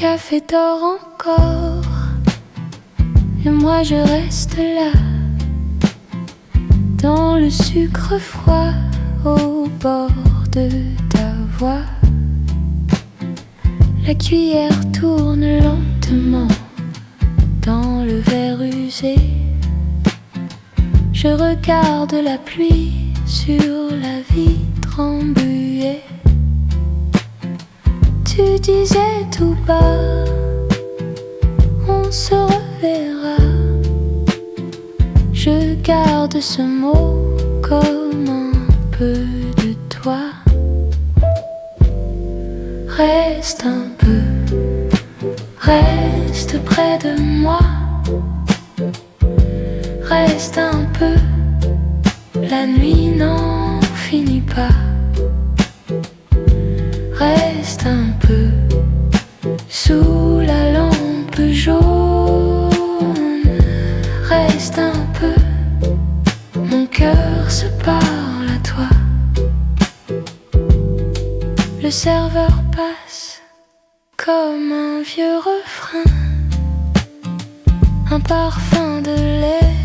café dort encore et moi je reste là, dans le sucre froid, au bord de ta voix. La cuillère tourne lentement dans le verre usé. Je regarde la pluie sur la vitre embuée. Tu disais tout bas, on se reverra. Je garde ce mot comme un peu de toi. Reste un peu, reste près de moi. Reste un peu, la nuit n'en finit pas. Reste un peu, sous la lampe jaune. Reste un peu, mon cœur se parle à toi. Le serveur passe comme un vieux refrain. Un parfum de lait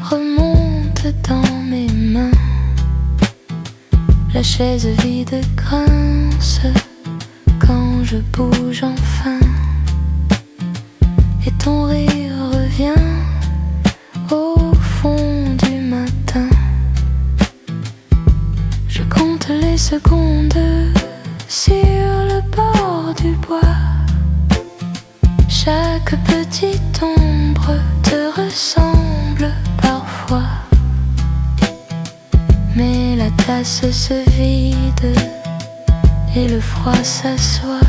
remonte dans mes mains. La chaise vide grince quand je bouge enfin. Et ton rire revient au fond du matin. Je compte les secondes sur le bord du bois. Chaque petite ombre te ressemble parfois. Mais la tasse se vide et le froid s'assoit.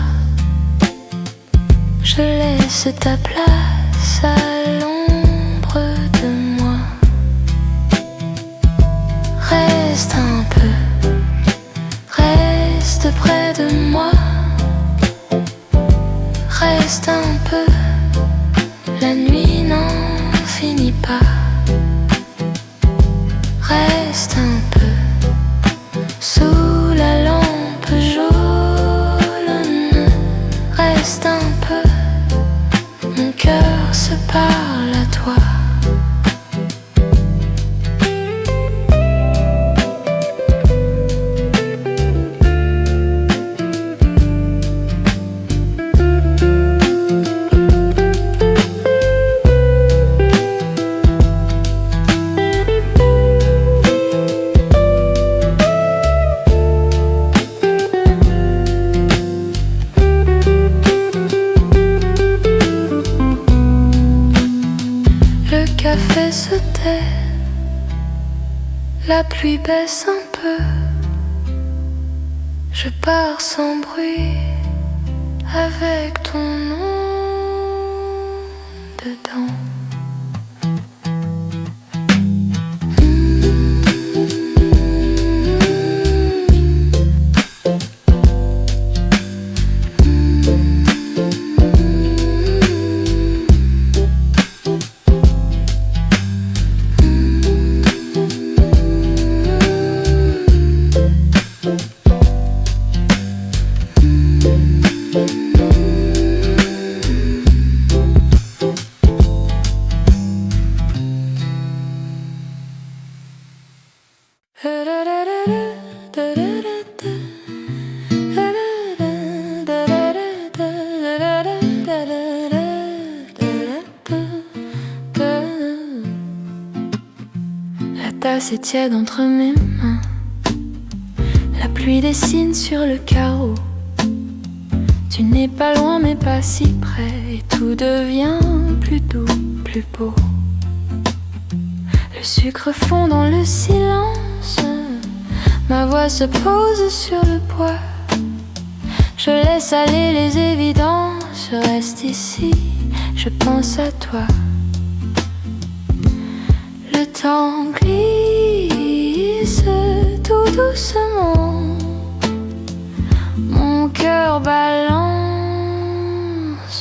Je laisse ta place à l'ombre de moi. Reste un peu, reste près de moi. Reste un peu, la nuit n'en finit pas. Reste un peu, sous la lampe jaune. Reste un peu, mon cœur se parle à toi. Le café se tait, la pluie baisse un peu. Je pars sans bruit avec ton nom dedans. La tasse est tiède entre mes mains. La pluie dessine sur le carreau. Tu n'es pas loin mais pas si près. Et tout devient plus doux, plus beau. Le sucre fond dans le silence. Ma voix se pose sur le bois. Je laisse aller les évidences. Je reste ici, je pense à toi. Le temps glisse tout doucement. Mon cœur balance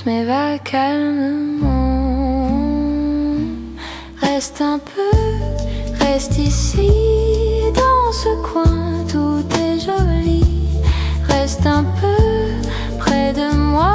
mais va calmement. Reste un peu, reste ici. Dans ce coin tout est joli. Reste un peu près de moi.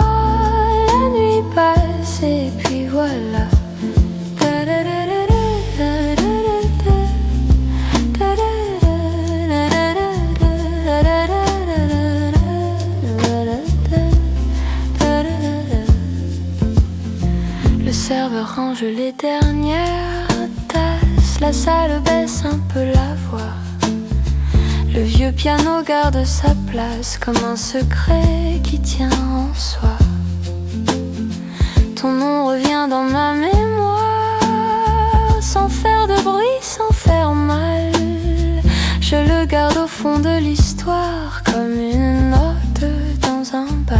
serveur range les dernières tasses. La salle baisse un peu la voix. Le vieux piano garde sa place comme un secret qui tient en soi. Ton nom revient dans ma mémoire, sans faire de bruit, sans faire mal. Je le garde au fond de l'histoire, comme une note dans un bal.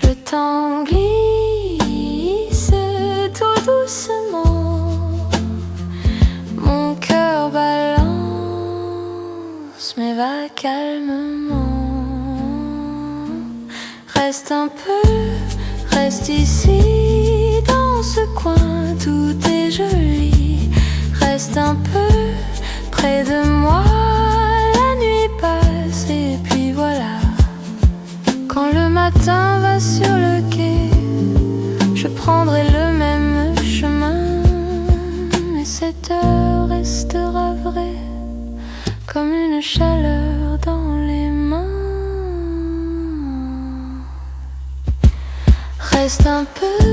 Le temps glisse tout doucement, mon cœur balance, mais va calmement. Reste un peu, reste ici, dans ce coin, tout est joli. Reste un peu près de moi, la nuit passe et puis voilà. Quand le matin va sur le quai, je prendrai le même chemin, et cette heure restera vraie, comme une chaleur dans les mains. Reste un peu,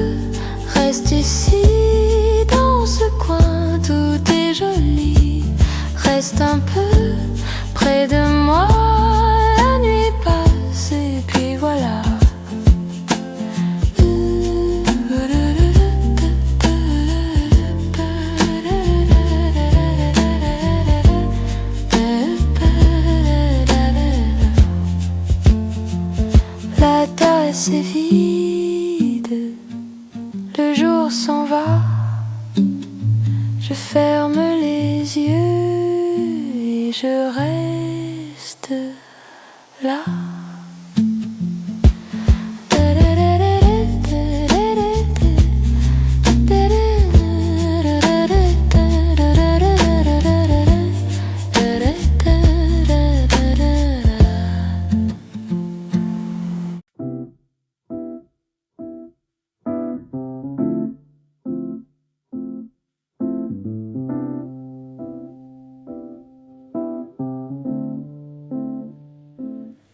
reste ici, dans ce coin, tout est joli. Reste un peu près de moi, la nuit passe et puis voilà. La tasse est vide, le jour s'en va. Je ferme les yeux et je reste là.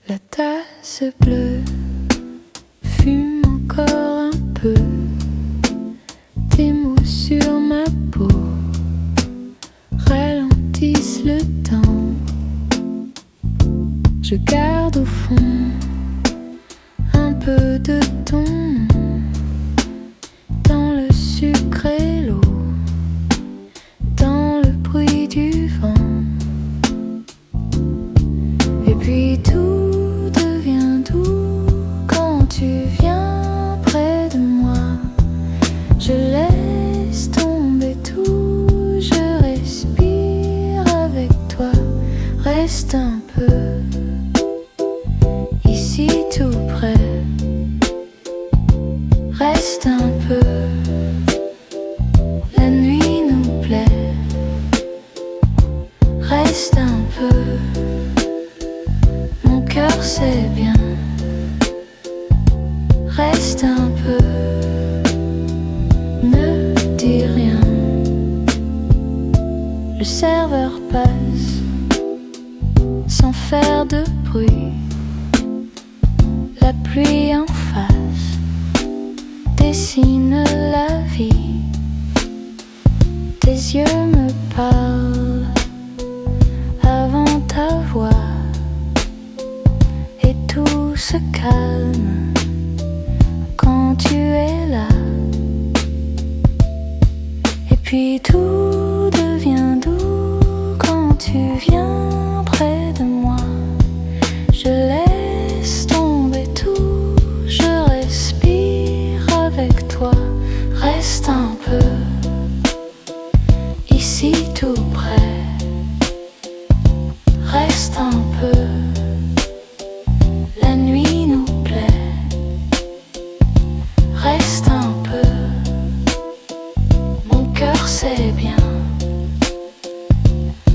La tasse bleue fume encore un peu, tes mots sur ma peau ralentissent le temps. Je garde au fond un peu de ton nom dans le sucre et l'eau, dans le bruit du vent. Et puis tout tu viens près de moi, je laisse tomber tout, je respire avec toi. Reste un peu, ici tout près. Reste un peu, la nuit nous plaît. Reste un peu, mon cœur sait bien. Reste un peu, ne dis rien. Le serveur passe sans faire de bruit. La pluie en face dessine la vie. Tes yeux me parlent avant ta voix, et tout se calme quand tu es là. Et puis tout devient doux quand tu viens près de moi. Je laisse tomber tout, je respire avec toi. Reste un peu, ici tout près. Reste un peu, la nuit nous plaît. Reste un peu, mon cœur sait bien.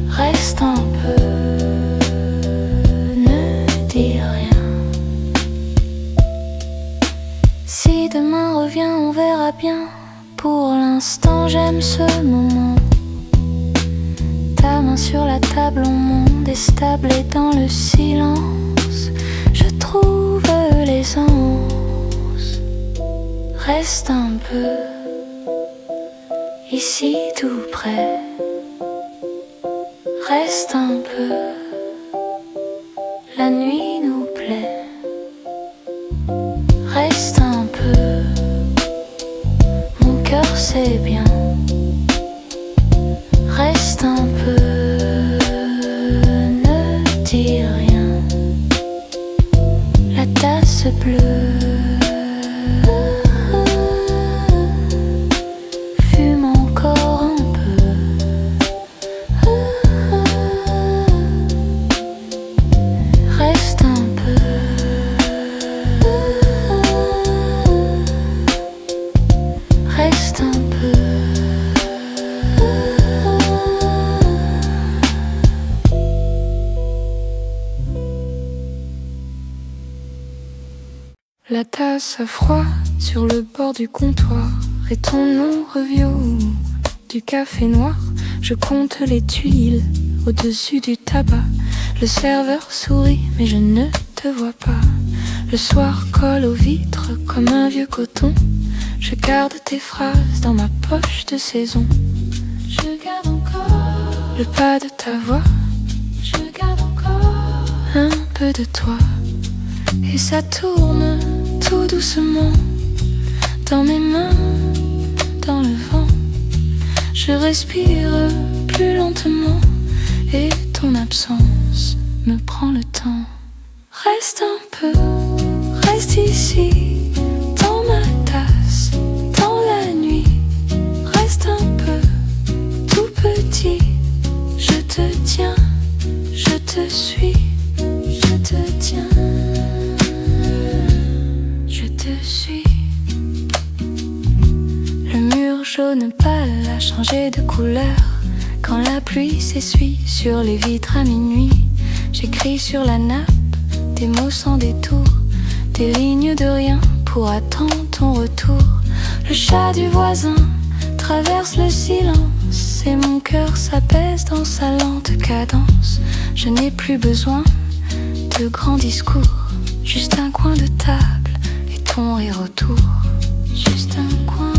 Reste un peu, ne dis rien. Si demain revient, on verra bien. Pour l'instant, j'aime ce moment. Ta main sur la table, on monte est stable et dans le silence, je trouve les anses. Reste un peu, ici tout près. Reste un peu, la nuit nous plaît. Reste un peu, mon cœur sait bien. Reste un peu, ne dis rien. La tasse bleue fume encore un peu. Reste un peu, reste un peu. La tasse à froid sur le bord du comptoir et ton nom revient au goût du café noir. Je compte les tuiles au-dessus du tabac. Le serveur sourit mais je ne te vois pas. Le soir colle aux vitres comme un vieux coton. Je garde tes phrases dans ma poche de saison. Je garde encore le pas de ta voix. Je garde encore un peu de toi. Et ça tourne tout doucement dans mes mains, dans le vent. Je respire plus lentement et ton absence me prend le temps. Reste un peu, reste ici, dans ma tasse, dans la nuit. Reste un peu, tout petit, je te tiens, je te suis, je te tiens. Je te suis. Le mur jaune pâle a changé de couleur quand la pluie s'essuie sur les vitres à minuit. J'écris sur la nappe des mots sans détour, des lignes de rien pour attendre ton retour. Le chat du voisin traverse le silence et mon cœur s'apaise dans sa lente cadence. Je n'ai plus besoin de grands discours, juste un coin de table et ton rire autour. Juste un coin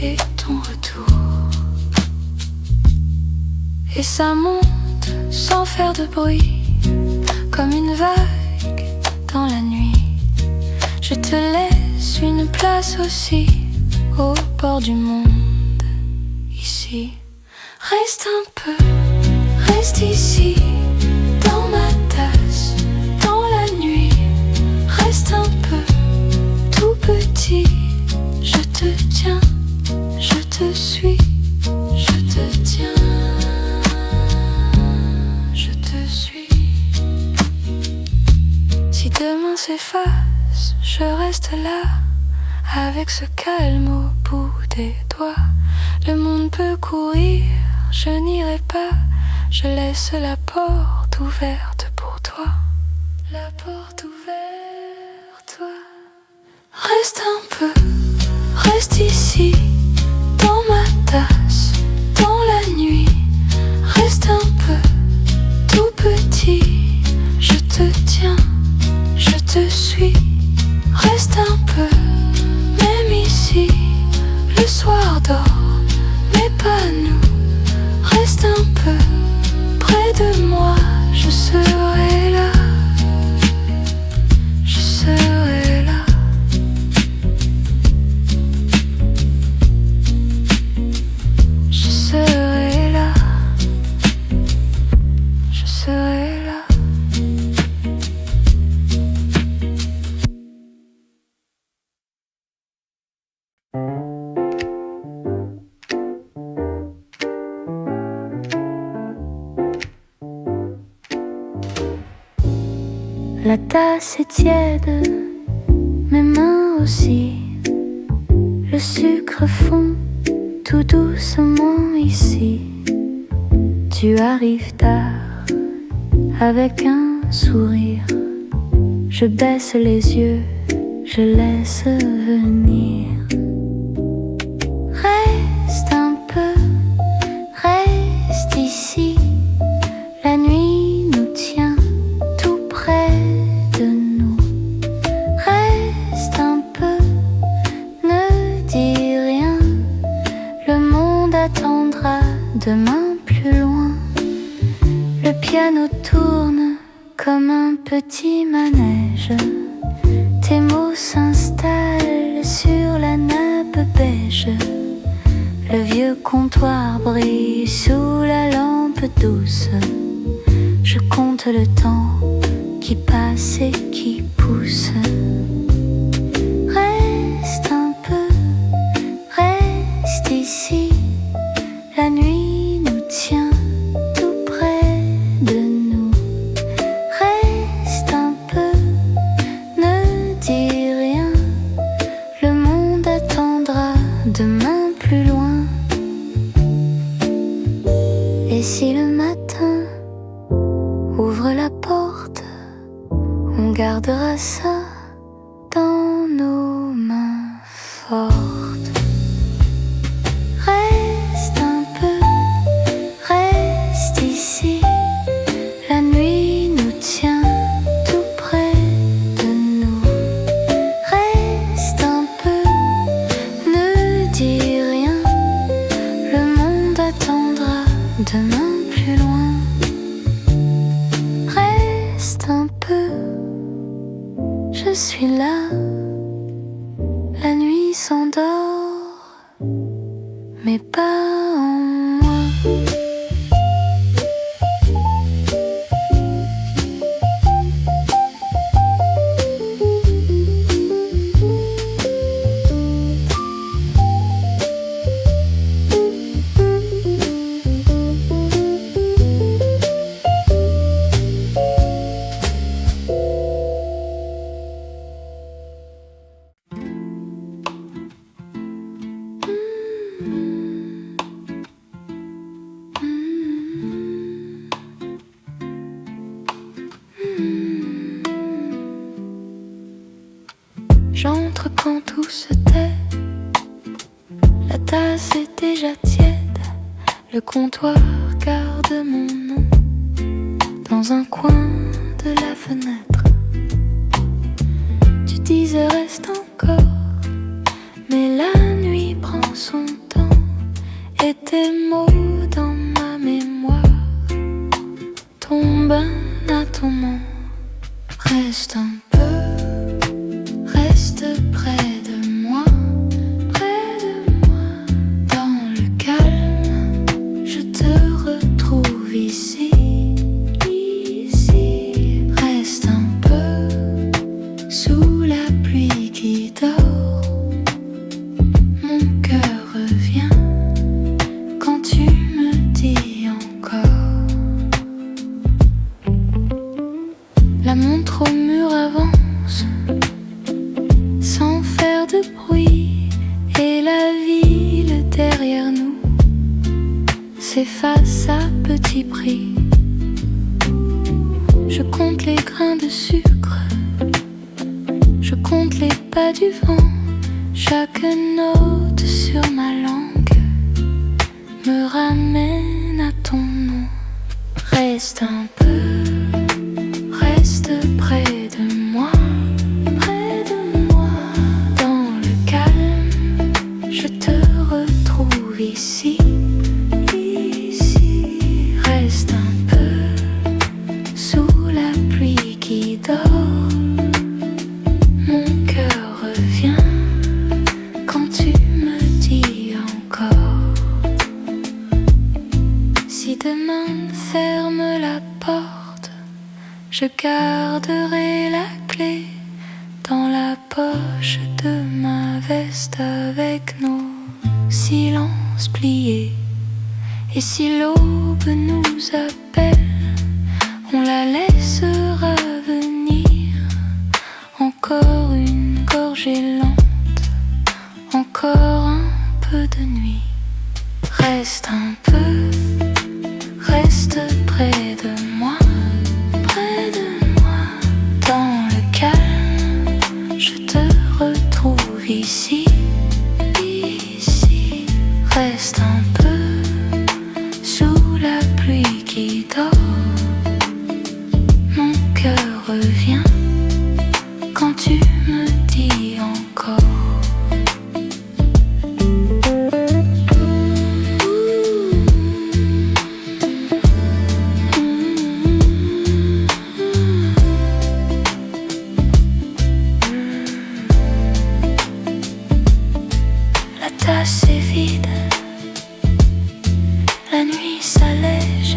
et ton retour. Et ça monte sans faire de bruit, comme une vague dans la nuit. Je te laisse une place aussi au bord du monde, ici. Reste un peu, reste ici, dans ma tasse, dans la nuit. Reste un peu, tout petit, je te tiens, je te suis, je te tiens, je te suis. Si demain s'efface, je reste là, avec ce calme au bout des doigts. Le monde peut courir, je n'irai pas, je laisse la porte ouverte pour toi. La porte ouverte, toi. Reste un peu, reste ici, dans ma tasse, dans la nuit. Reste un peu, tout petit, je te tiens, je te suis. Reste un peu, même ici, le soir dort, mais pas nous. Reste un peu, près de moi, je serai là. Je serai là. Je serai là. Je serai là. La tasse est tiède, mes mains aussi. Le sucre fond tout doucement ici. Tu arrives tard, avec un sourire. Je baisse les yeux, je laisse venir. Reste un peu, reste ici. La nuit nous tient tout près de nous. Reste un demain plus loin. Le piano tourne comme un petit manège. Tes mots s'installent sur la nappe beige. Le vieux comptoir brille sous la lampe douce. Je compte le temps qui passe et qui pousse. Reste un peu, reste ici. La nuit nous tient tout près de nous. Reste un peu, ne dis rien. Le monde attendra demain plus loin. Et si le matin ouvre la porte, on gardera ça dans nos mains fortes. Reste un peu, reste ici. La nuit nous tient tout près de nous. Reste un peu, ne dis rien. Le monde attendra demain plus loin. Reste un peu, je suis là. La nuit s'endort, mais pas en moi. J'entre quand tout se tait. La tasse est déjà tiède. Le comptoir garde mon nom dans un coin de la fenêtre. Tu disais reste encore, mais la nuit prend son temps. Et tes mots dans ma mémoire tombent un attonnement. Reste un peu, reste près de moi, dans le calme, je te retrouve ici, ici. Reste un peu, sous la pluie qui dort, mon cœur revient quand tu me dis encore. La montre au mur avance sans faire de bruit, et la ville derrière nous s'efface à petit prix. Je compte les grains de sucre, je compte les pas du vent. Chaque note sur ma langue me ramène à ton nom. Reste un peu, reste près de moi, dans le calme, je te retrouve ici, ici. Reste un peu, sous la pluie qui dort, mon cœur revient quand tu me dis encore. Si demain ferme la porte, je garderai la clé dans la poche de ma veste avec nos silences pliés. Et si l'aube nous appelle, on la laissera venir. Encore une gorgée lente, encore un peu de nuit. Reste un peu, reste près de moi, dans le calme, je te retrouve ici, ici. Reste un peu, sous la pluie qui dort, mon cœur revient quand tu me dis encore. place est vide. La nuit s'allège.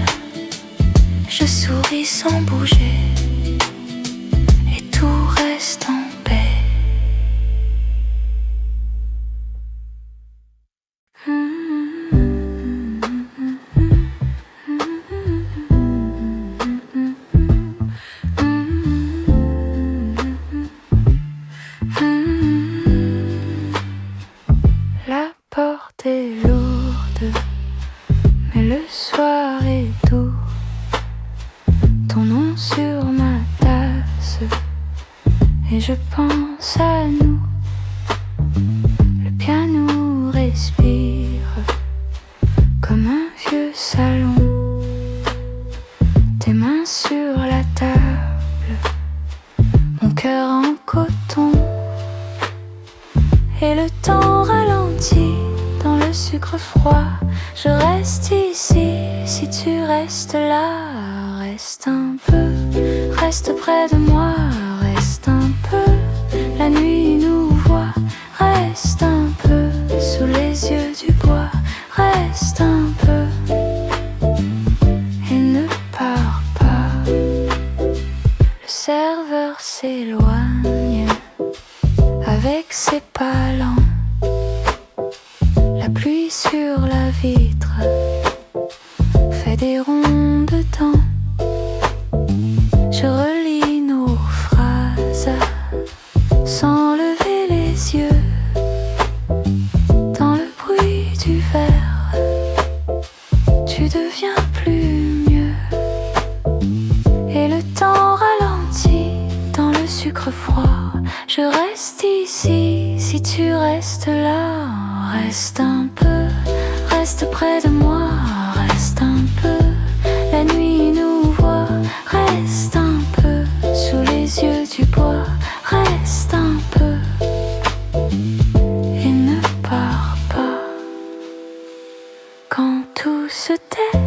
Je souris sans bouger. Et tout reste en paix. La porte est lourde, mais le soir est doux. Ton nom sur ma tasse, et je pense à nous. Le piano respire comme un vieux salon. Tes mains sur la table, mon cœur en coton. Et le temps ralentit dans le sucre froid. Je reste ici, si tu restes là. Reste un peu, reste près de moi. Reste un peu, la nuit nous voit. Reste un peu, sous les yeux du bois. Reste un peu, et ne pars pas. Le serveur s'éloigne avec ses pas lents. La pluie sur la vitre fait des ronds de temps. Je relis nos phrases sans lever les yeux. Dans le bruit du verre, tu deviens plus mieux. Et le temps ralentit dans le sucre froid. Je reste ici, si tu restes là. Reste un peu, reste près de moi. Reste un peu, la nuit nous voit. Reste un peu, sous les yeux du bois. Reste un peu, et ne pars pas. Quand tout se tait,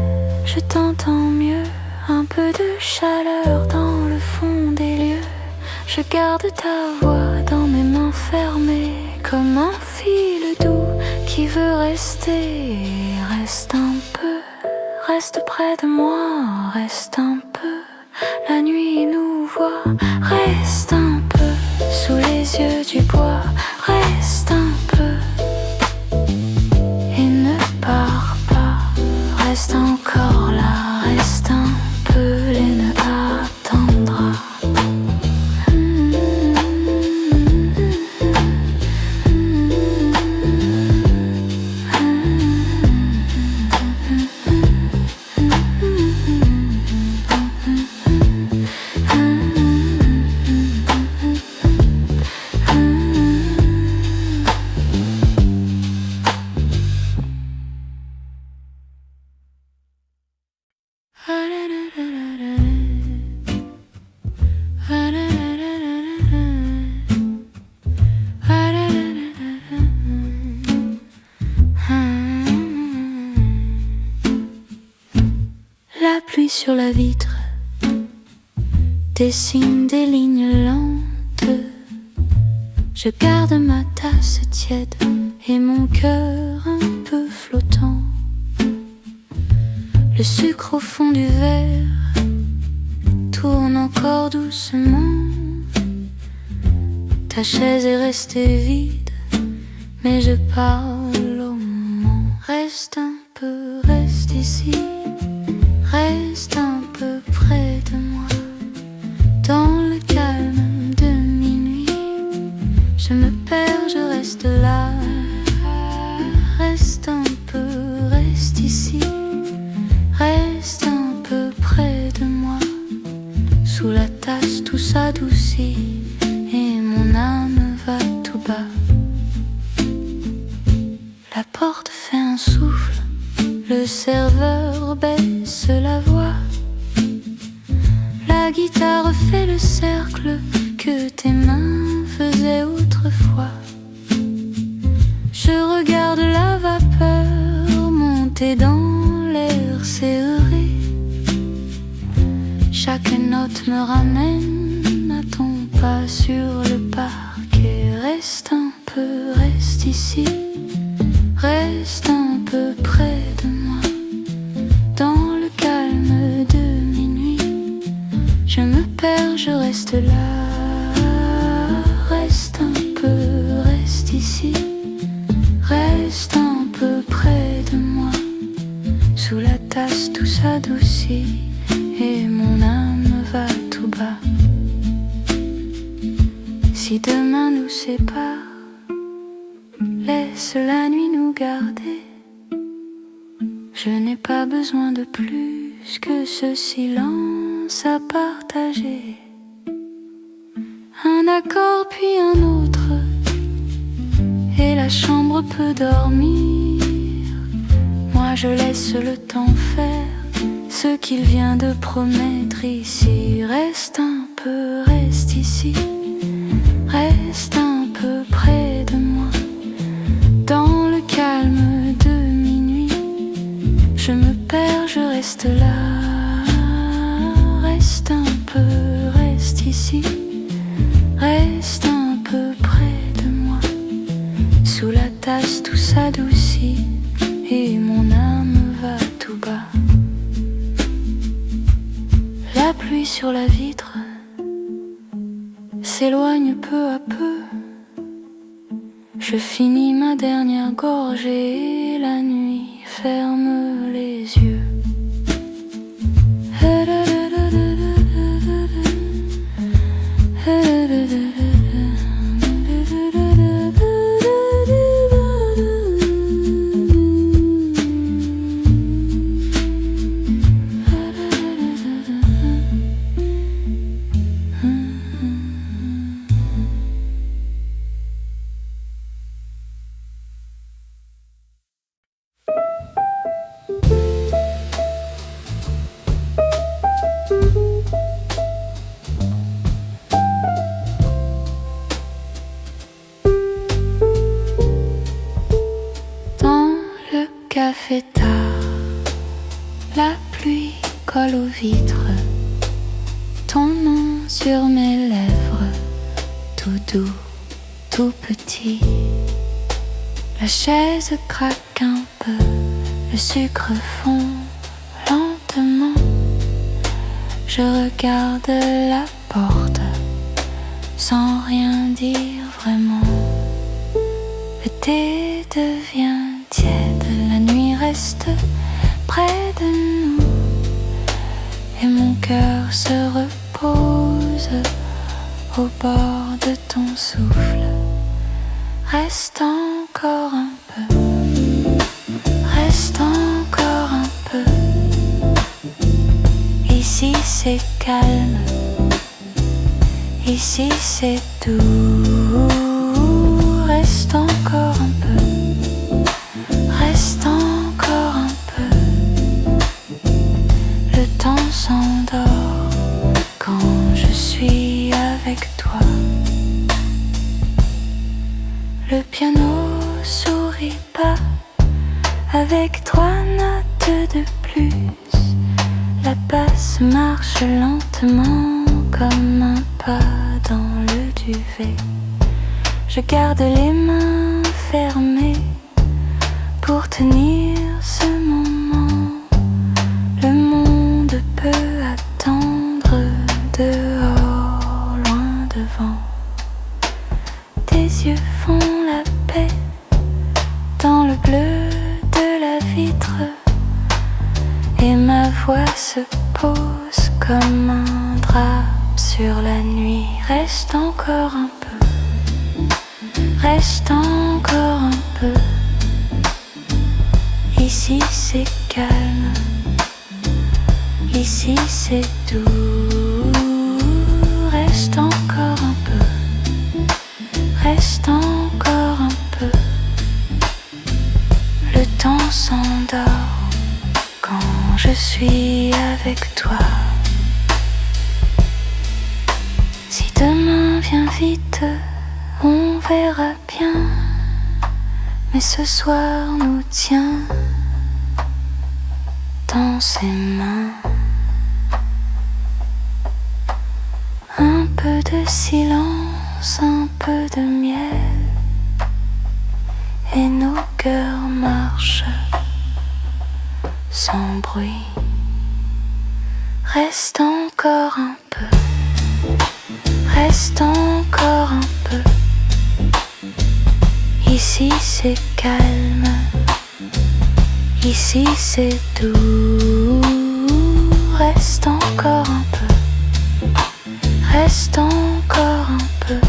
je t'entends mieux. Un peu de chaleur dans le fond des lieux. Je garde ta voix dans mes mains fermées, comme un fil doux qui veut rester. Reste un peu, reste près de moi. Reste un peu, la nuit nous voit. Reste un peu, sous les yeux du bois. Reste un peu, et ne pars pas. Reste encore là, reste un peu, l'aine attendra. La pluie sur la vitre dessine des lignes lentes. Je garde ma tasse tiède et mon cœur un peu flottant. Le sucre au fond du verre tourne encore doucement. Ta chaise est restée vide, mais je parle au moment. Reste un peu, reste ici. Reste un peu près de moi. Dans le calme de minuit, je me perds, je reste là. Reste un peu, reste ici. Reste un peu près de moi. Sous la tasse tout s'adoucit et mon âme va tout bas. La porte fait un souffle, le serveur baisse la voix. La guitare fait le cercle que tes mains faisaient autrefois. Je regarde la vapeur monter dans l'air serré. Chaque note me ramène à ton pas sur le parquet. Reste un peu, reste ici. reste un peu près de moi. Dans le calme de minuit, je me perds, je reste là. Reste un peu, reste ici. Reste un peu près de moi. Sous la tasse tout s'adoucit et mon âme va tout bas. Si demain nous sépare, laisse la nuit nous garder. Je n'ai pas besoin de plus que ce silence à partager. Un accord puis un autre, et la chambre peut dormir. Moi je laisse le temps faire ce qu'il vient de promettre ici. Reste un peu, reste ici. Reste un peu près de moi. Dans le calme de minuit, je me perds, je reste là. Reste un peu, reste ici. Reste un peu près de moi. Sous la tasse tout s'adoucit et mon âme va tout bas. La pluie sur la vitre s'éloigne peu à peu. Je finis ma dernière gorgée et la nuit ferme les yeux. Café tard, la pluie colle aux vitres, ton nom sur mes lèvres, tout doux, tout petit. La chaise craque un peu, le sucre fond lentement. Je regarde la porte sans rien dire vraiment. Le thé devient tiède, la nuit reste près de nous et mon cœur se repose au bord de ton souffle. Reste encore un peu, reste encore un peu. Ici c'est calme, ici c'est doux. Reste encore un peu, reste encore un peu. Le temps s'endort quand je suis avec toi. Le piano sourit pas avec 3 notes de plus. La basse marche lentement comme un pas dans le duvet. Je garde les mains fermées pour tenir ce moment. Le monde peut attendre dehors, loin devant. Tes yeux font la paix dans le bleu de la vitre et ma voix se pose comme un drap sur la nuit. Reste encore un peu, reste encore un peu. Ici c'est calme, ici c'est doux. Reste encore un peu, reste encore un peu. Le temps s'endort quand je suis avec toi. Si demain vient vite, on verra bien. Mais ce soir nous tient dans ses mains. Un peu de silence, un peu de miel et nos cœurs marchent sans bruit. Reste encore un peu, reste encore un peu. Ici c'est calme, ici c'est doux. Reste encore un peu, reste encore un peu.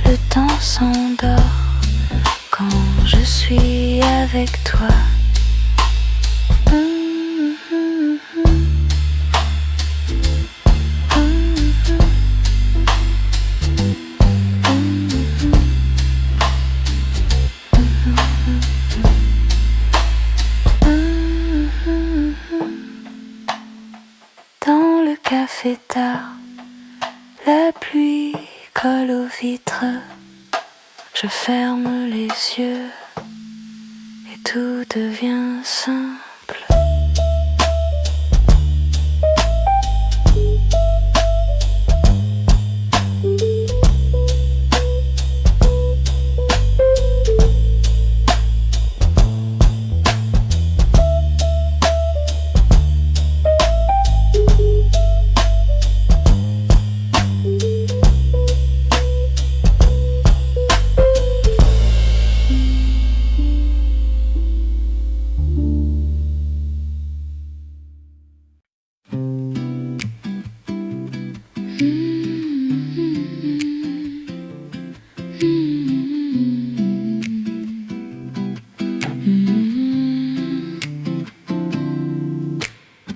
Le temps s'endort quand je suis avec toi. Dans le café tard, la pluie colle aux vitres. Je ferme les yeux et tout devient simple.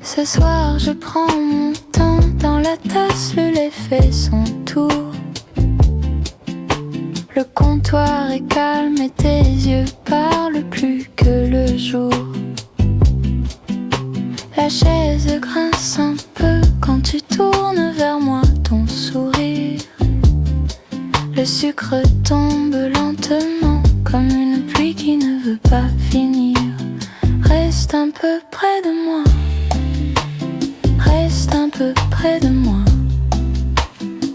Ce soir je prends mon temps, dans la tasse le lait fait son tour. Le comptoir est calme et tes yeux parlent plus que le jour. La chaise grince un peu quand tu tournes vers moi ton sourire. Le sucre tombe lentement comme une pluie qui ne veut pas finir. Reste un peu près de moi, reste un peu près de moi.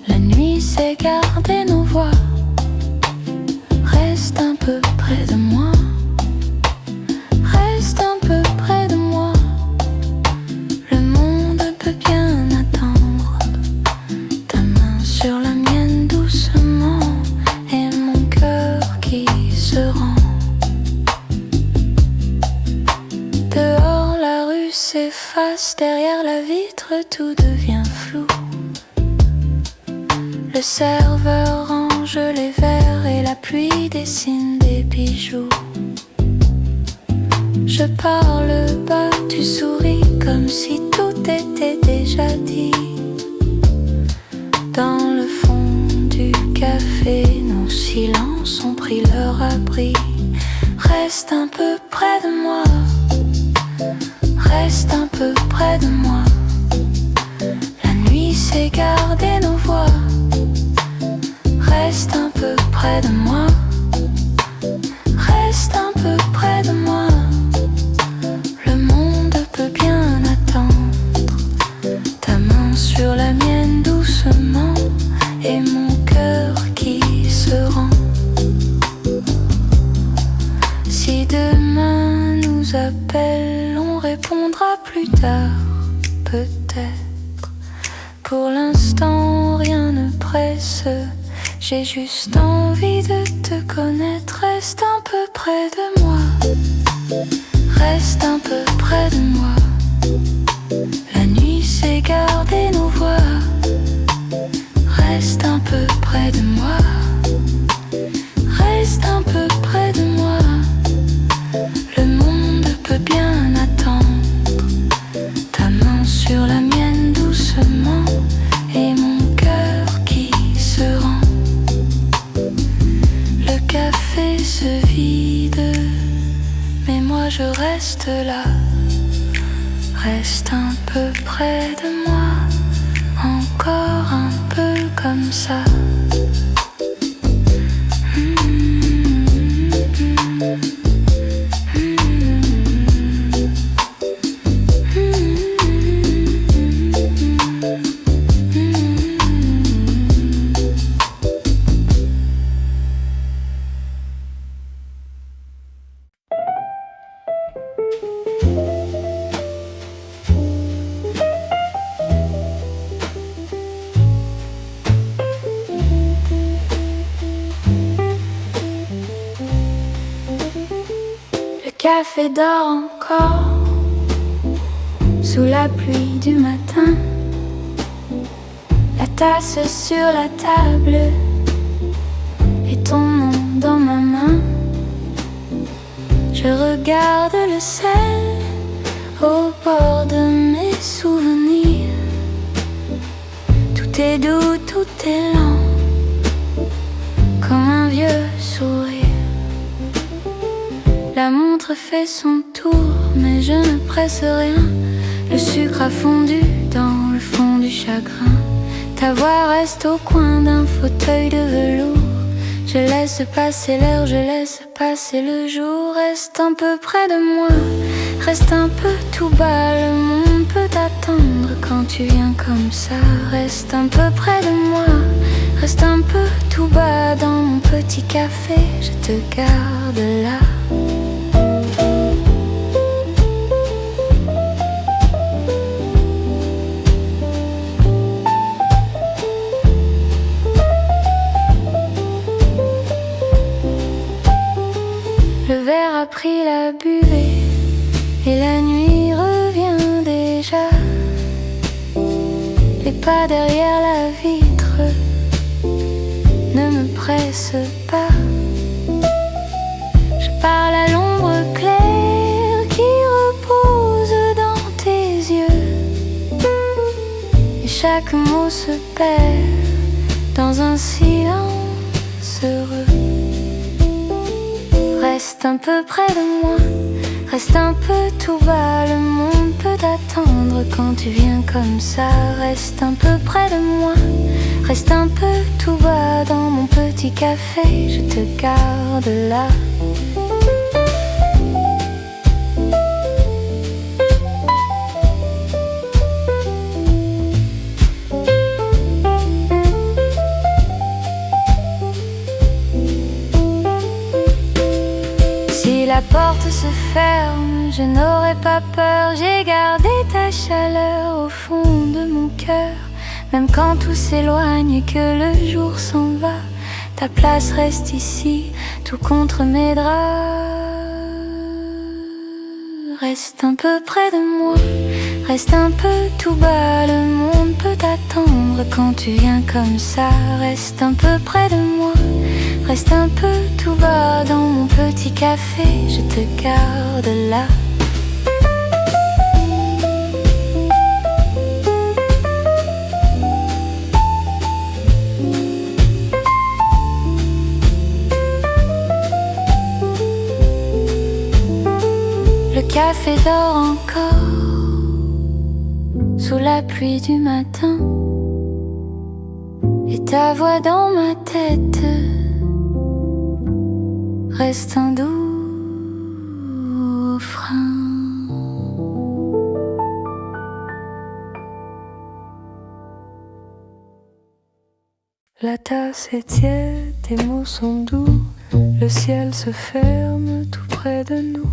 La nuit sait garder nos voix. Reste un peu près de moi, reste un peu près de moi. Le monde peut bien attendre. Ta main sur la mienne doucement et mon cœur qui se rend. Dehors la rue s'efface, derrière la vitre tout devient flou. Le serveur range les verres et la pluie dessine des bijoux. Je parle bas, tu souris comme si tout était déjà dit. Dans le fond du café, nos silences ont pris leur abri. Reste un peu près de moi, reste un peu près de moi. La nuit sait garder nos voix. Reste un peu près de moi, reste un peu près de moi. Le monde peut bien attendre. Ta main sur la mienne doucement et mon cœur qui se rend. Si demain nous appelle, on répondra plus tard, peut-être. Pour l'instant rien ne presse. J'ai juste envie de te connaître. Reste un peu près de moi, reste un peu près de moi. La nuit sait garder nos voix. Reste un peu près de moi, reste un peu près de moi. Le monde peut bien attendre. Ta main sur la mienne doucement et mon cœur qui se rend. Le café se vide, mais moi je reste là. Reste un peu près de moi, encore un peu comme ça. café dort encore sous la pluie du matin. La tasse sur la table et ton nom dans ma main. Je regarde le sel au bord de mes souvenirs. Tout est doux, tout est lent, comme un vieux sourire. La montre fait son tour, mais je ne presse rien. Le sucre a fondu dans le fond du chagrin. Ta voix reste au coin d'un fauteuil de velours. Je laisse passer l'heure, je laisse passer le jour. Reste un peu près de moi, reste un peu tout bas. Le monde peut t'attendre quand tu viens comme ça. Reste un peu près de moi, reste un peu tout bas. Dans mon petit café, je te garde là. Le verre a pris la buvée et la nuit revient déjà. Les pas derrière la vitre ne me pressent pas. Je parle à l'ombre claire qui repose dans tes yeux, et chaque mot se perd dans un silence heureux. Reste un peu près de moi, reste un peu tout bas. Le monde peut t'attendre quand tu viens comme ça. Reste un peu près de moi, reste un peu tout bas. Dans mon petit café, je te garde là. Si la porte se ferme, je n'aurai pas peur. J'ai gardé ta chaleur au fond de mon cœur. Même quand tout s'éloigne et que le jour s'en va, ta place reste ici, tout contre mes draps. Reste un peu près de moi, reste un peu tout bas. Le monde peut t'attendre quand tu viens comme ça. Reste un peu près de moi, reste un peu tout bas. Dans mon petit café, je te garde là. Le café dort encore sous la pluie du matin, et ta voix dans ma tête reste un doux frein. La tasse est tiède, tes mots sont doux. Le ciel se ferme tout près de nous.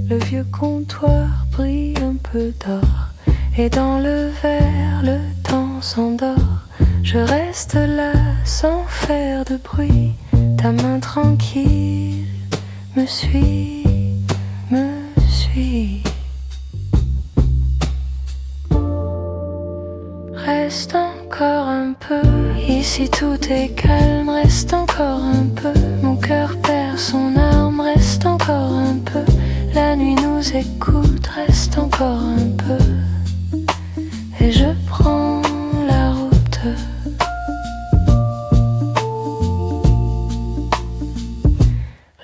Le vieux comptoir brille un peu d'or, et dans le verre le temps s'endort. Je reste là sans faire de bruit. Ta main tranquille me suit, me suit. Reste encore un peu, ici tout est calme. Reste encore un peu, mon cœur perd son arme. Reste encore un peu, la nuit nous écoute. Reste encore un peu, et je prends la route.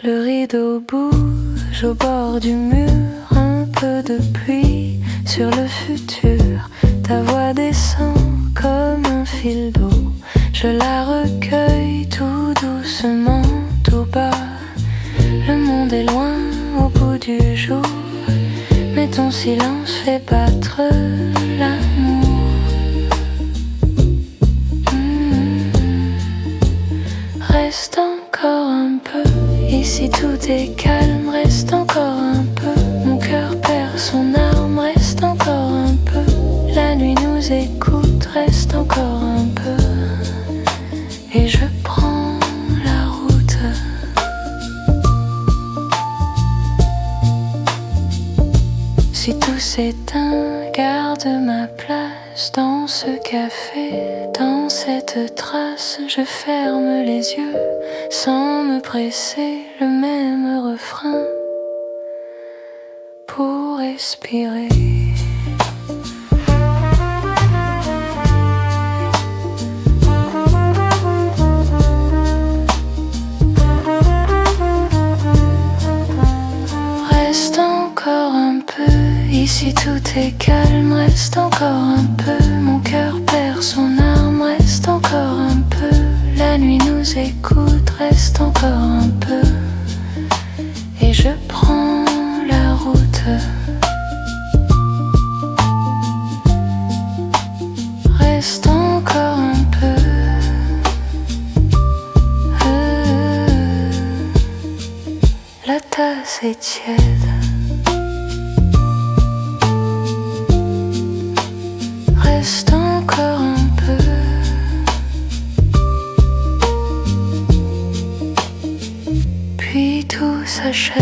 Le rideau bouge au bord du mur. Un peu de pluie sur le futur. Ta voix descend comme un fil d'eau. Je la recueille tout doucement, tout bas. Le monde est loin au bout du jour, mais ton silence fait battre l'amour. Reste encore un peu, ici tout est calme. Reste encore un peu, mon cœur perd son arme. Reste encore un peu, la nuit nous écoute. Reste encore un peu, et je prends la route. s'éteint, garde ma place dans ce café, dans cette trace. Je ferme les yeux sans me presser, le même refrain pour respirer. Reste encore un peu, ici tout est calme. Reste encore un peu, mon cœur perd son âme. Reste encore un peu, la nuit nous écoute. Reste encore un peu, et je prends la route. Reste encore un peu, la tasse est tiède. Reste encore un peu, puis tout s'achève.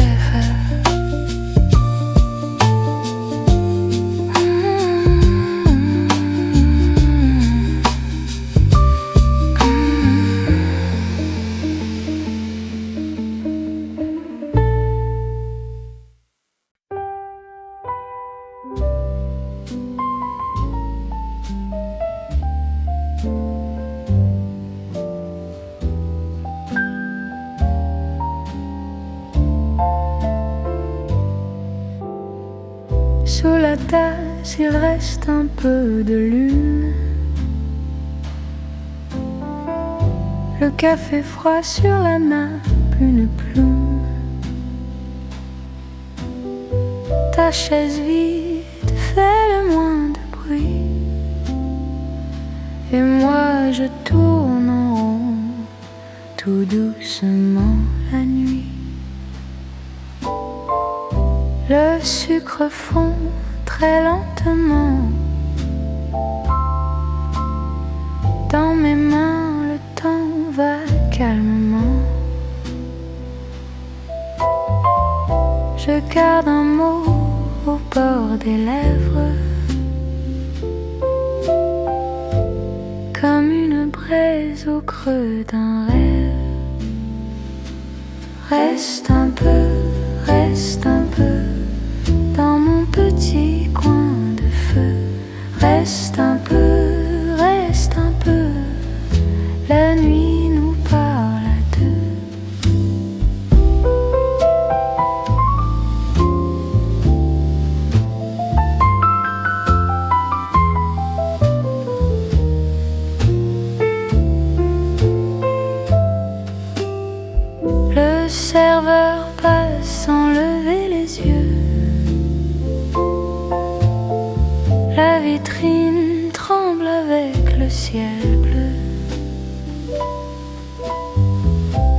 Sous la tasse, il reste un peu de lune. Le café froid sur la nappe, une plume. Ta chaise vide fait le moins de bruit, et moi je tourne en rond, tout doucement la nuit. Le sucre fond très lentement. Dans mes mains, le temps va calmement. Je garde un mot au bord des lèvres, comme une braise au creux d'un rêve. Reste un peu, reste un peu, dans mon petit coin de feu. Reste un peu, reste un peu, la nuit nous parle à deux. Le serveur passe sans lever les yeux. La vitrine tremble avec le ciel bleu.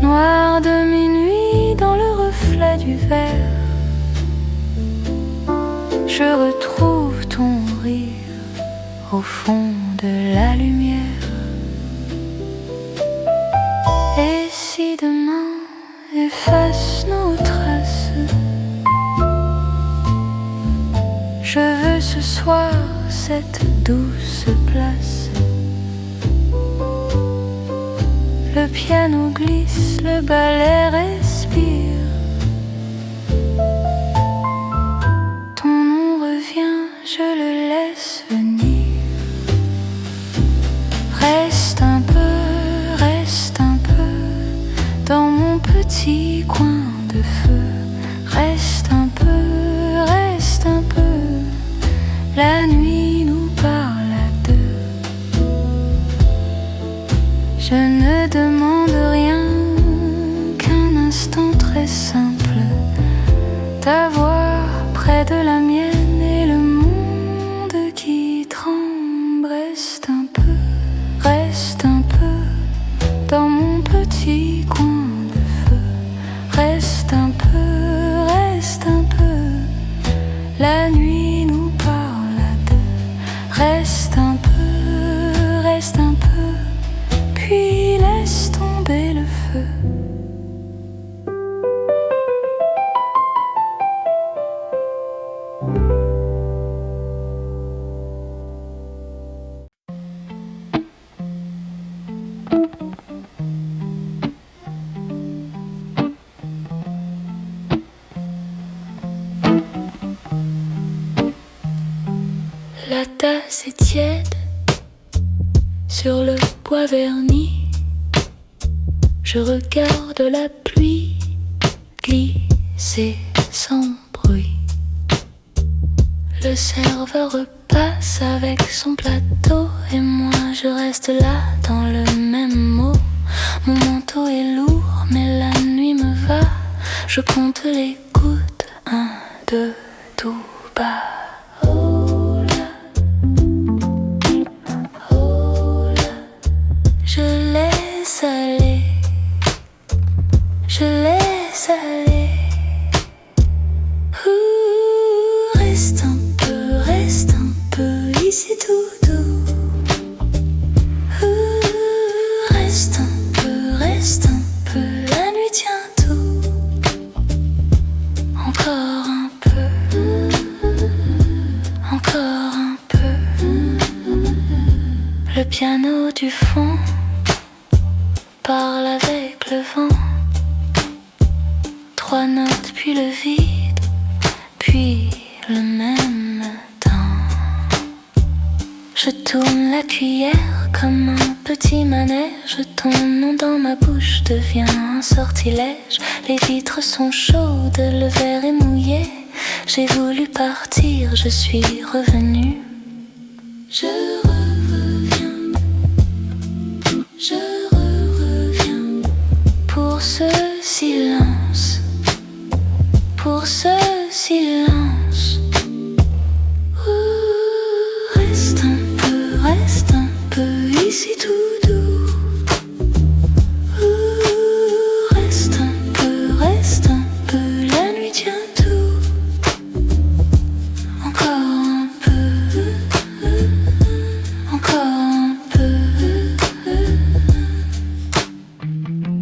Noir de minuit dans le reflet du verre, je retrouve ton rire au fond de la lumière. Et si demain efface nos traces, je veux ce soir cette douce place. Le piano glisse, le ballet respire. Ton nom revient, je le laisse venir. Reste un peu, dans mon petit coin de feu. Reste un peu, la nuit nous parle à deux. Je ne demande rien qu'un instant très simple, t'avoir près de la mienne et le monde qui tremble. Reste un peu, dans mon petit coin de feu. Reste un peu. assez tiède sur le bois verni. Je regarde la pluie glisser sans bruit. Le serveur repasse avec son plateau et moi je reste là dans le même mot. Mon manteau est lourd mais la nuit me va. Je compte les gouttes, 1, 2, tout bas. Oh là, oh là, je laisse aller, je laisse aller. Reste un peu ici tout doux. Reste un peu, la nuit tient tout. Encore un peu, encore un peu. Le piano du fond parle avec le vent. 3 notes puis le vide, puis le même temps. Je tourne la cuillère comme un petit manège. Ton nom dans ma bouche devient un sortilège. Les vitres sont chaudes, le verre est mouillé. J'ai voulu partir, je suis revenue. Je reviens, je reviens. Pour ce silence, pour ce silence. Reste un peu ici tout doux. Reste un peu, la nuit tient tout. Encore un peu, encore un peu.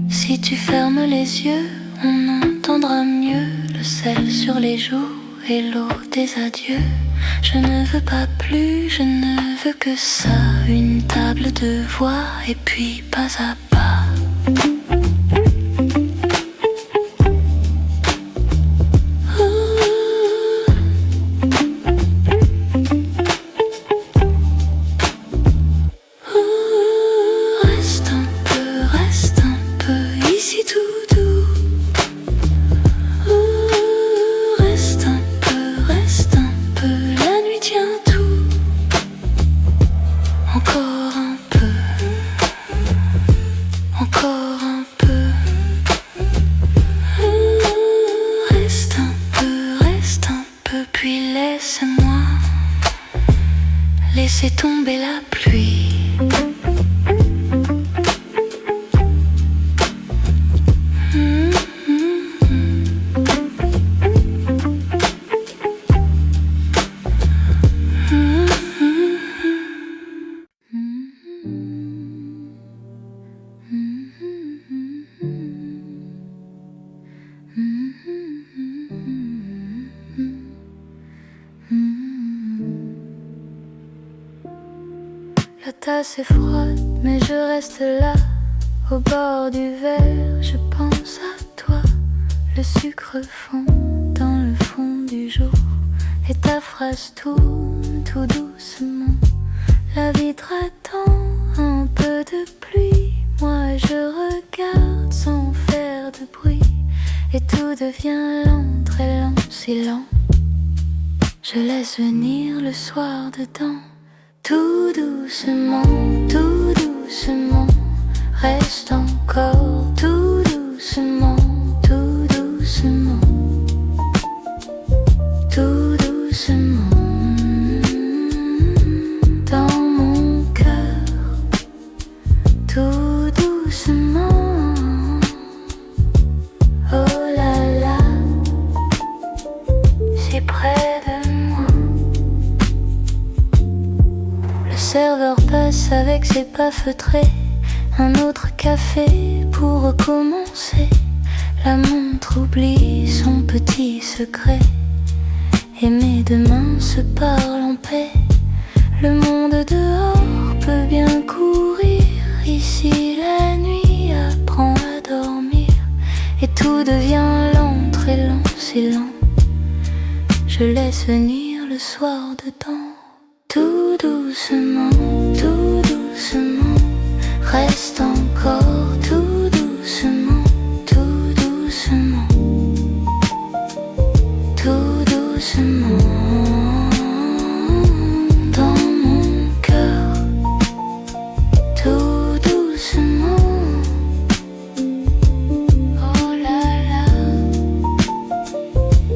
Si tu fermes les yeux, on entendra mieux le sel sur les joues et l'eau des adieux. Je ne veux pas plus, je ne veux que ça. Une table de voix et puis pas à pas. Reste un peu ici tout doux. Reste un peu, la nuit tient tout. Encore un peu, encore un peu. Reste un peu, puis laisse-moi laisser tomber la pluie. La tasse est froide, mais je reste là, au bord du verre, je pense à toi. Le sucre fond dans le fond du jour, et ta phrase tourne tout doucement. La vitre attend un peu de pluie, moi je regarde sans faire de bruit, et tout devient lent, très lent, si lent. Je laisse venir le soir dedans. Tout doucement, reste encore tout doucement, tout doucement, tout doucement. Dans mon cœur, tout doucement. Oh là là, si près de moi. Le serveur passe avec ses pas feutrés. Un autre café pour recommencer. La montre oublie son petit secret, et mes deux mains se parlent en paix. Le monde dehors peut bien courir, ici la nuit apprend à dormir, et tout devient lent, très lent, si lent. Je laisse venir le soir dedans. Tout doucement, tout doucement, reste encore tout doucement, tout doucement, tout doucement. Dans mon cœur, tout doucement. Oh là là,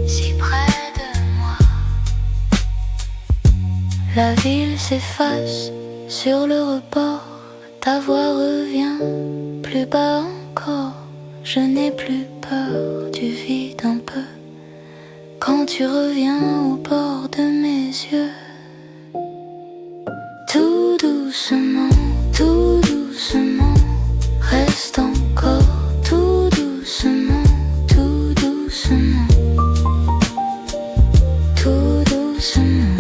si près de moi. La ville s'efface sur le rebord, ta voix revient plus bas encore. Je n'ai plus peur du vide un peu quand tu reviens au bord de mes yeux. Tout doucement, reste encore tout doucement, tout doucement, tout doucement.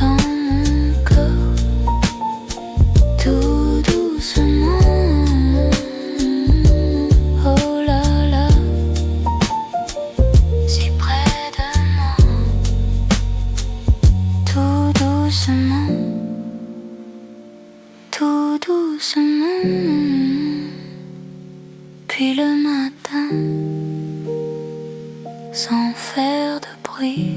Dans mon cœur, tout doucement. Oh là là, si près de moi. Tout doucement, tout doucement. Puis le matin, sans faire de bruit.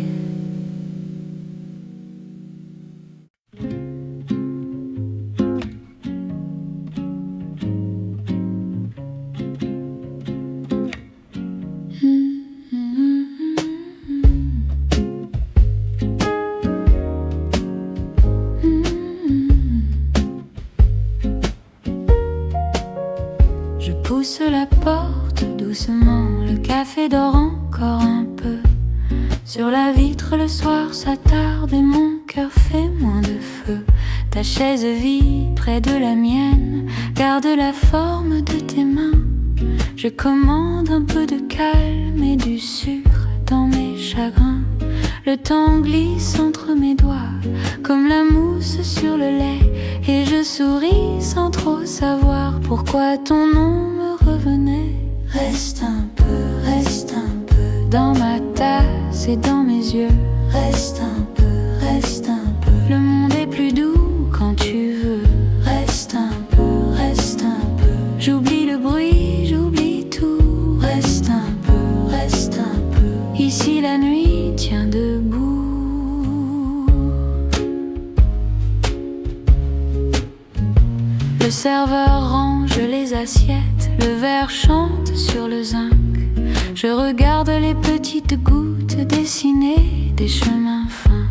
Je pousse la porte doucement, le café dort encore un peu. Sur la vitre le soir s'attarde et mon cœur fait moins de feu. Ta chaise vit près de la mienne, garde la forme de tes mains. Je commande un peu de calme et du sucre dans mes chagrins. Le temps glisse entre mes doigts comme la mousse sur le lait, et je souris sans trop savoir pourquoi ton nom me revenait. Reste un peu dans ma tasse et dans mes yeux. Reste un peu. Le monde est plus doux quand tu veux. Reste un peu. J'oublie le bruit, j'oublie tout. Reste un peu. Ici la nuit tient debout. Le serveur range les assiettes, le verre chante sur le zinc. Je regarde les petites gouttes dessiner des chemins fins.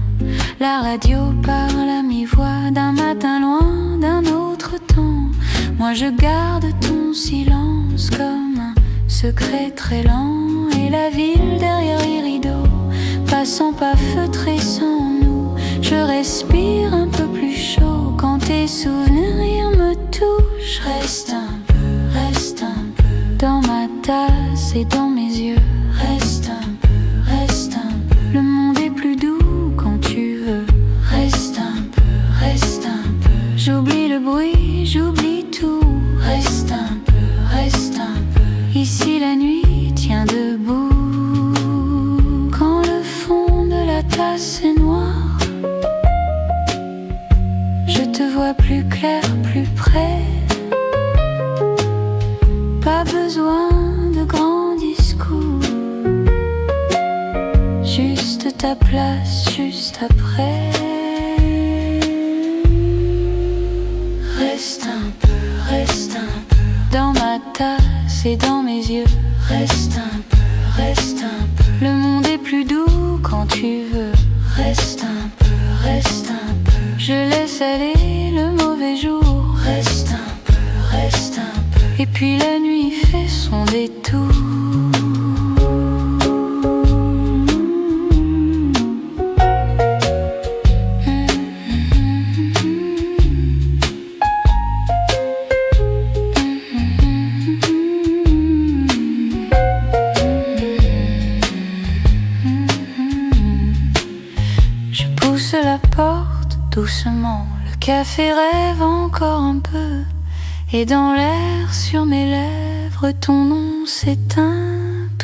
La radio parle à mi-voix d'un matin loin, d'un autre temps. Moi je garde ton silence comme un secret très lent. Et la ville derrière les rideaux, passant pas feutré sans nous. Je respire un peu plus chaud quand tes souvenirs me touchent. Reste un peu dans ma tasse et dans mes yeux. Reste un peu. Le monde est plus doux quand tu veux. Reste un peu. J'oublie le bruit, j'oublie tout. Reste un peu. Ici la nuit tient debout. Quand le fond de la tasse est noir, je te vois plus clair, plus près. Pas besoin de grands discours, juste ta place, juste après. Reste un peu dans ma tasse et dans mes yeux. Reste un peu. Le monde est plus doux quand tu veux. Reste un peu. Je laisse aller le mauvais jour. Reste un peu. Et puis la nuit fait son détour. Je pousse la porte doucement, le café rêve encore un peu. Et dans l'air sur mes lèvres, ton nom s'éteint.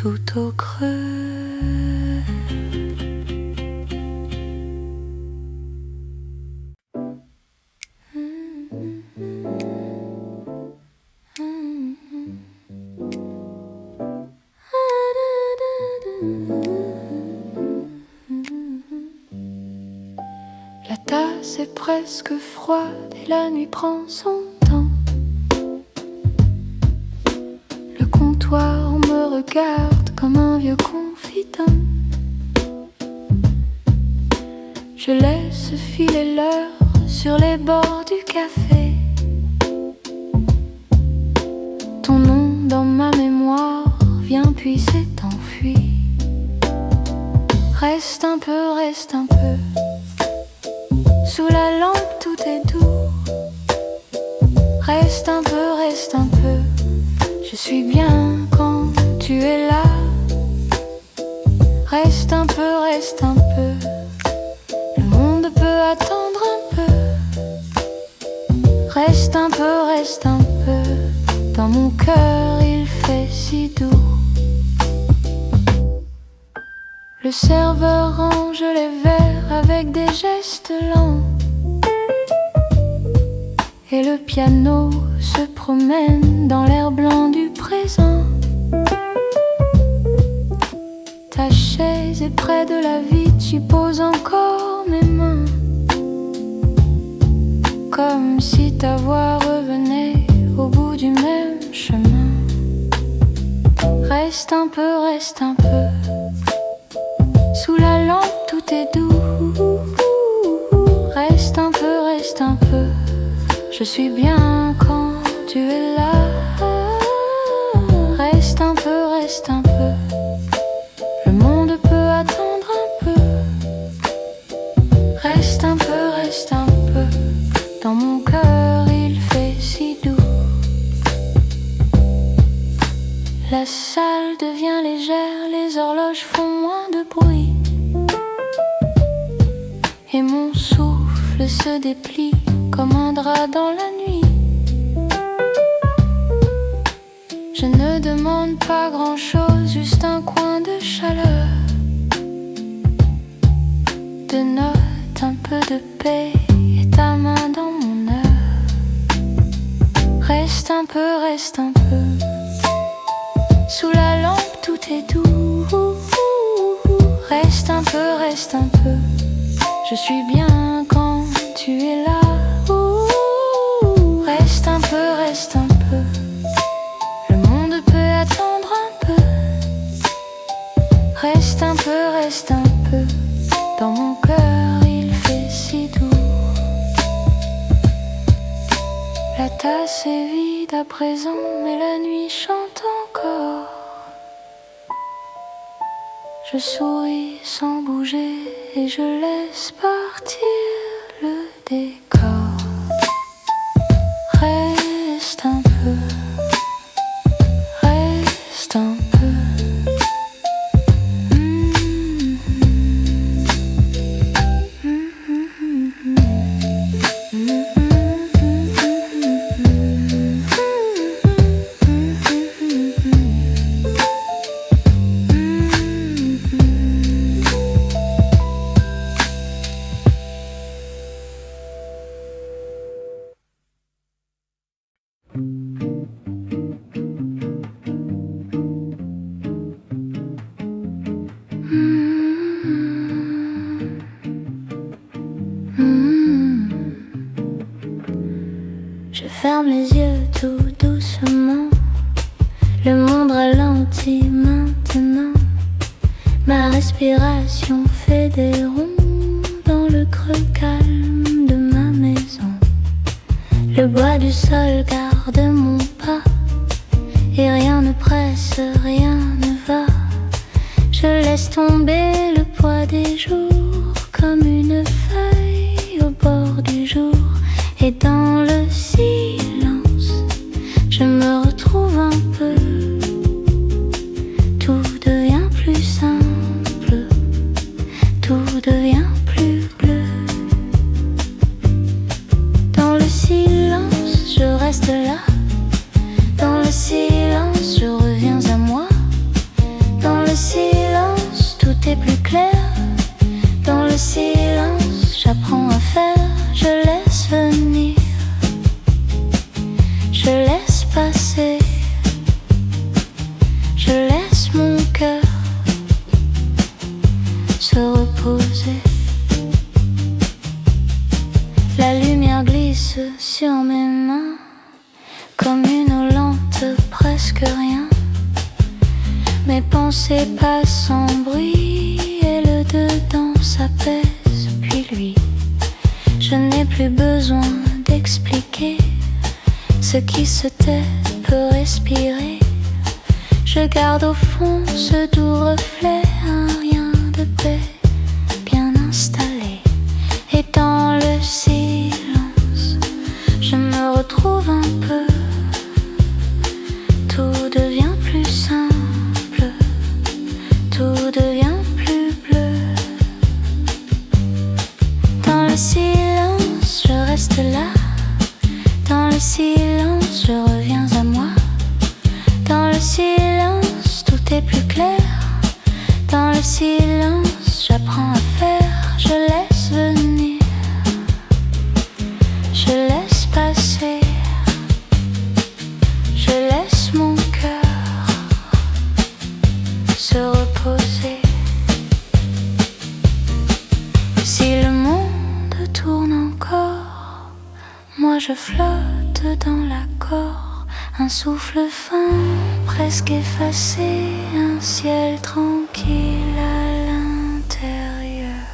'tout au creux. La tasse est presque froide et la nuit prend son temps. Le comptoir me regarde comme un vieux confident. Je laisse filer l'heure sur les bords du café. Ton nom dans ma mémoire vient puis s'est enfui. Reste un peu, reste un peu. Sous la lampe tout est doux. Reste un peu, reste un peu. Je suis bien quand tu es là. Reste un peu, reste un peu. Le monde peut attendre un peu. Reste un peu, reste un peu. Dans mon cœur il fait si doux. Le serveur range les verres avec des gestes lents. Et le piano se promène dans l'air blanc du présent. Ta chaise est près de la vitre, j'y pose encore mes mains. Comme si ta voix revenait au bout du même chemin. Reste un peu, reste un peu. Sous la lampe tout est doux. Reste un peu, reste un peu. Je suis bien quand tu es là. Reste un peu, reste un peu. Le monde peut attendre un peu. Reste un peu, reste un peu. Dans mon cœur il fait si doux. La salle devient légère, les horloges font moins de bruit. Et mon souffle se déplie comme un drap dans la nuit. Je ne demande pas grand-chose, juste un coin de chaleur, de notes, un peu de paix et ta main dans mon heure. Reste un peu, reste un peu. Sous la lampe tout est doux. Reste un peu, reste un peu. Je suis bien quand tu es là. Reste un peu, reste un peu. Le monde peut attendre un peu. Reste un peu, reste un peu. Dans mon cœur il fait si doux. La tasse est vide à présent, mais la nuit chante encore. Je souris sans bouger et je laisse partir le décor. Reste un peu, reste un peu. Je ferme les yeux tout doucement. Le monde ralentit maintenant. Ma respiration fait des ronds dans le creux calme de ma maison. Le bois du sol garde mon pas. Et rien ne presse, rien ne va. Je laisse tomber le poids des jours comme une feuille au bord du jour. Et dans le silence, je me retrouve un peu. Tout devient plus simple, tout devient plus bleu. Dans le silence, je reste là. Dans le silence, je reviens à moi. Dans le silence, tout est plus clair. Dans le silence, j'apprends à faire, je laisse venir. se reposer. La lumière glisse sur mes mains comme une eau lente, presque rien. Mes pensées passent sans bruit et le dedans s'apaise. Puis lui, je n'ai plus besoin d'expliquer. Ce qui se tait peut respirer. Je garde au fond ce doux reflet, un rien de paix bien installé. Et dans le silence, je me retrouve un peu. Tout devient plus simple, tout devient plus bleu. Dans le silence, je reste là. Dans le silence, je reviens à moi. Dans le silence, tout est plus clair. Dans le silence, j'apprends à faire. Je laisse venir, je laisse passer. Je laisse mon cœur se reposer. Si le monde tourne encore, moi je flotte dans l'accord. Un souffle fin, presque effacé, un ciel tranquille à l'intérieur.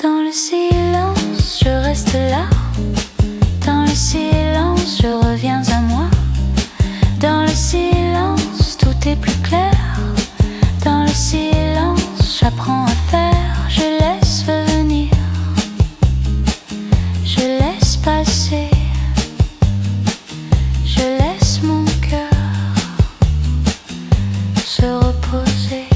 Dans le silence, je reste là. Dans le silence, je reviens à moi. Dans le silence, tout est plus clair. Dans le silence, j'apprends à faire. Je laisse venir, je laisse passer. Je laisse mon cœur se reposer.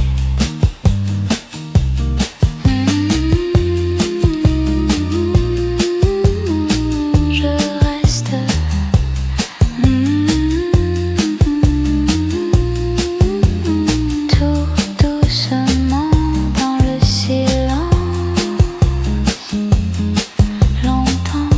Je reste. Tout doucement dans le silence. Longtemps.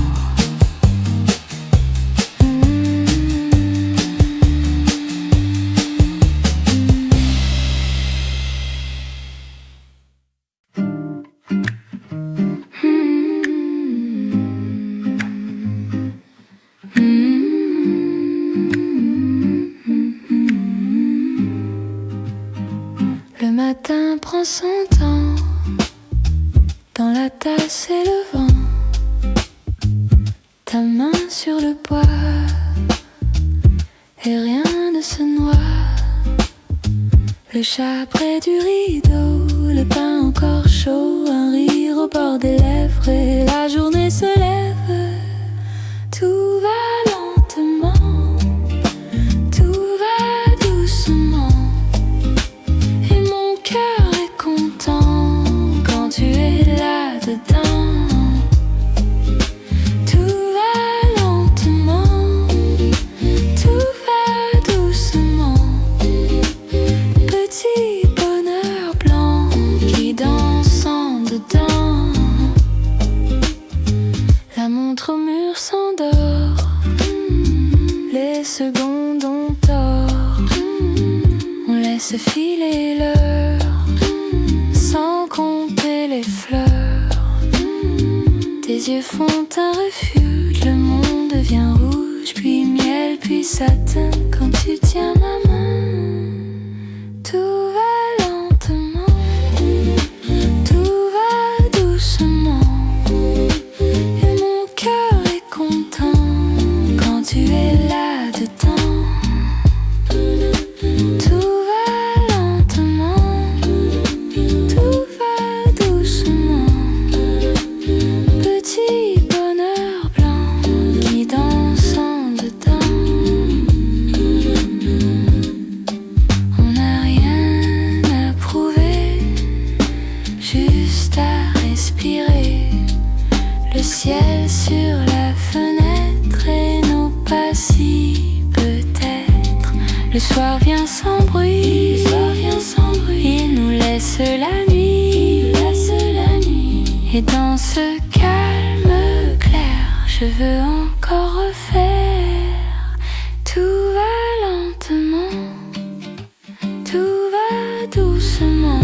Le matin prend son temps, dans la tasse et le vent, ta main sur le poids, et rien ne se noie. Le chat près du rideau, le pain encore chaud, un rire au bord des lèvres, et la journée se lève. Tout va lentement, tout va doucement. Mon cœur est content quand tu es là-dedans. Tout va lentement, tout va doucement. Petit bonheur blanc qui danse en dedans. La montre au mur s'endort, les secondes ont tort. On laisse filer l'heure sans compter les fleurs. Tes yeux font un refuge, le monde devient rouge, puis miel, puis satin quand tu tiens ma main. Tout va lentement, tout va doucement, et mon cœur est content quand tu es là-dedans. Tout va lentement, tout va doucement. Petit bonheur blanc qui danse en dedans. On n'a rien à prouver, juste à respirer. Le ciel sur la fenêtre et nos pas si peut-être. Le soir vient sans bruit, il nous laisse la nuit, et dans ce calme clair, je veux encore refaire. Tout va lentement, tout va doucement.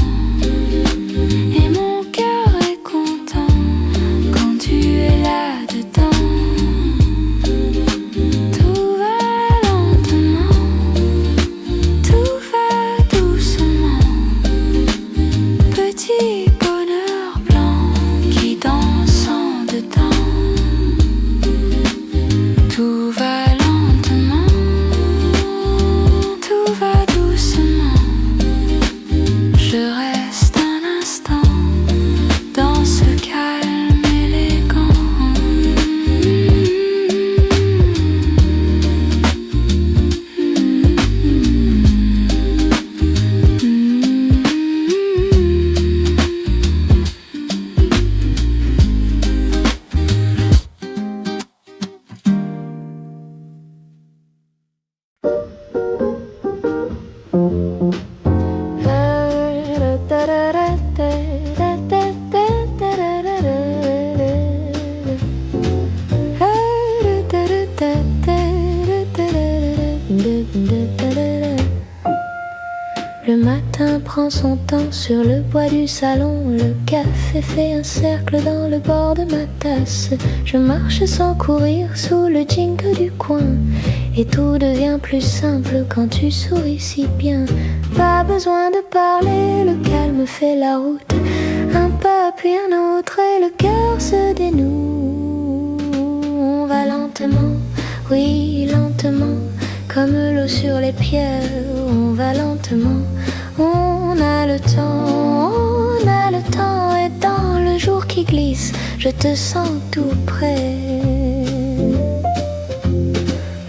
Le matin prend son temps sur le bois du salon. Le café fait un cercle dans le bord de ma tasse. Je marche sans courir sous le jingle du coin. Et tout devient plus simple quand tu souris si bien. Pas besoin de parler, le calme fait la route. Un pas puis un autre et le cœur se dénoue. On va lentement, oui lentement, comme l'eau sur les pierres. On va lentement, on a le temps, on a le temps. Et dans le jour qui glisse, je te sens tout près.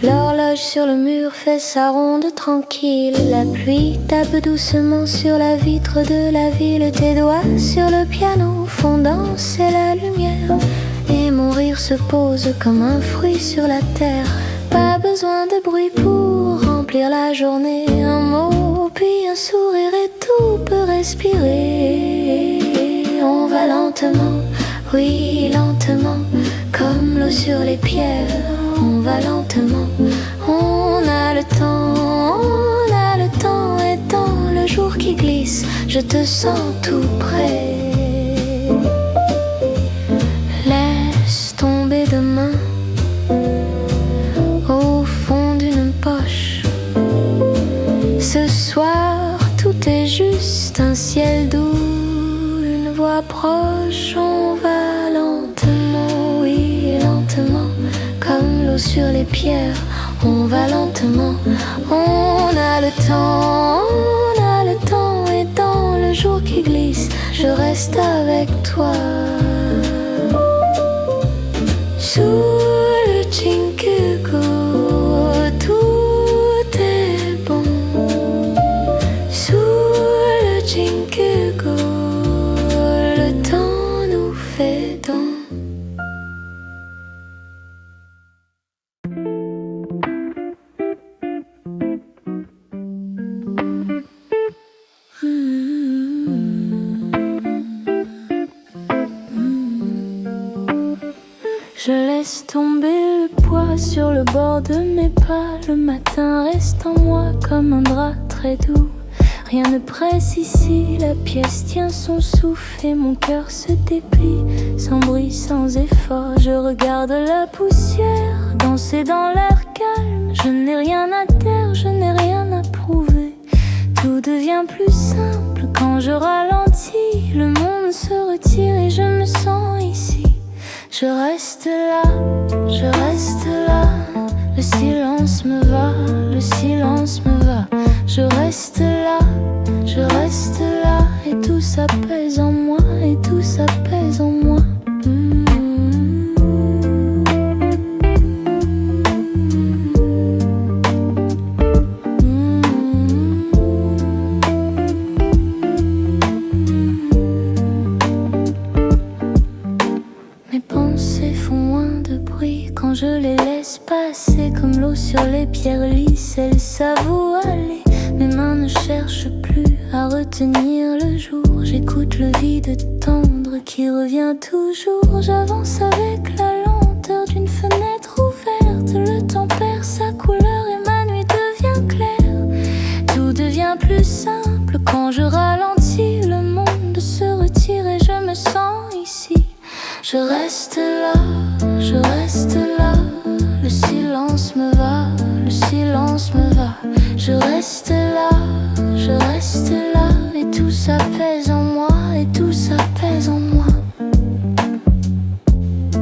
L'horloge sur le mur fait sa ronde tranquille. La pluie tape doucement sur la vitre de la ville. Tes doigts sur le piano font danser la lumière. Et mon rire se pose comme un fruit sur la terre. Pas besoin de bruit pour remplir la journée. Un mot puis un sourire et tout peut respirer. On va lentement, oui lentement, comme l'eau sur les pierres. On va lentement, on a le temps, on a le temps. Et dans le jour qui glisse, je te sens tout près. Laisse tomber demain au fond d'une poche. Ce soir, tout est juste un ciel doux, une voix proche. On va lentement, oui lentement, comme l'eau sur les pierres. On va lentement, on a le temps, on a le temps. Et dans le jour qui glisse, je reste avec toi. Sous le Chinkuko, tout est bon. Sous le Chinkuko, le temps nous fait don. Je laisse tomber le poids sur le bord de mes pas. Le matin reste en moi comme un drap très doux. Rien ne presse ici, la pièce tient son souffle et mon cœur se déplie. Sans bruit, sans effort, je regarde la poussière danser dans l'air calme. Je n'ai rien à taire, je n'ai rien à prouver. Tout devient plus simple quand je ralentis. Le monde se retire et je me sens ici. Je reste là, je reste là. Le silence me va, le silence me va. Je reste là, je reste là. Et tout s'apaise en moi, et tout s'apaise en moi. Mes pensées font moins de bruit quand je les laisse passer. Comme l'eau sur les pierres lisses, elles s'avouent aller. Mes mains ne cherchent plus à retenir le jour. J'écoute le vide tendre qui revient toujours. J'avance avec la lenteur d'une fenêtre ouverte. Le temps perd sa couleur et ma nuit devient claire. Tout devient plus simple quand je ralentis. Le monde se retire et je me sens ici. Je reste là, je reste là. Le silence me va, le silence me va. Je reste là, je reste là. Et tout s'apaise en moi, et tout s'apaise en moi.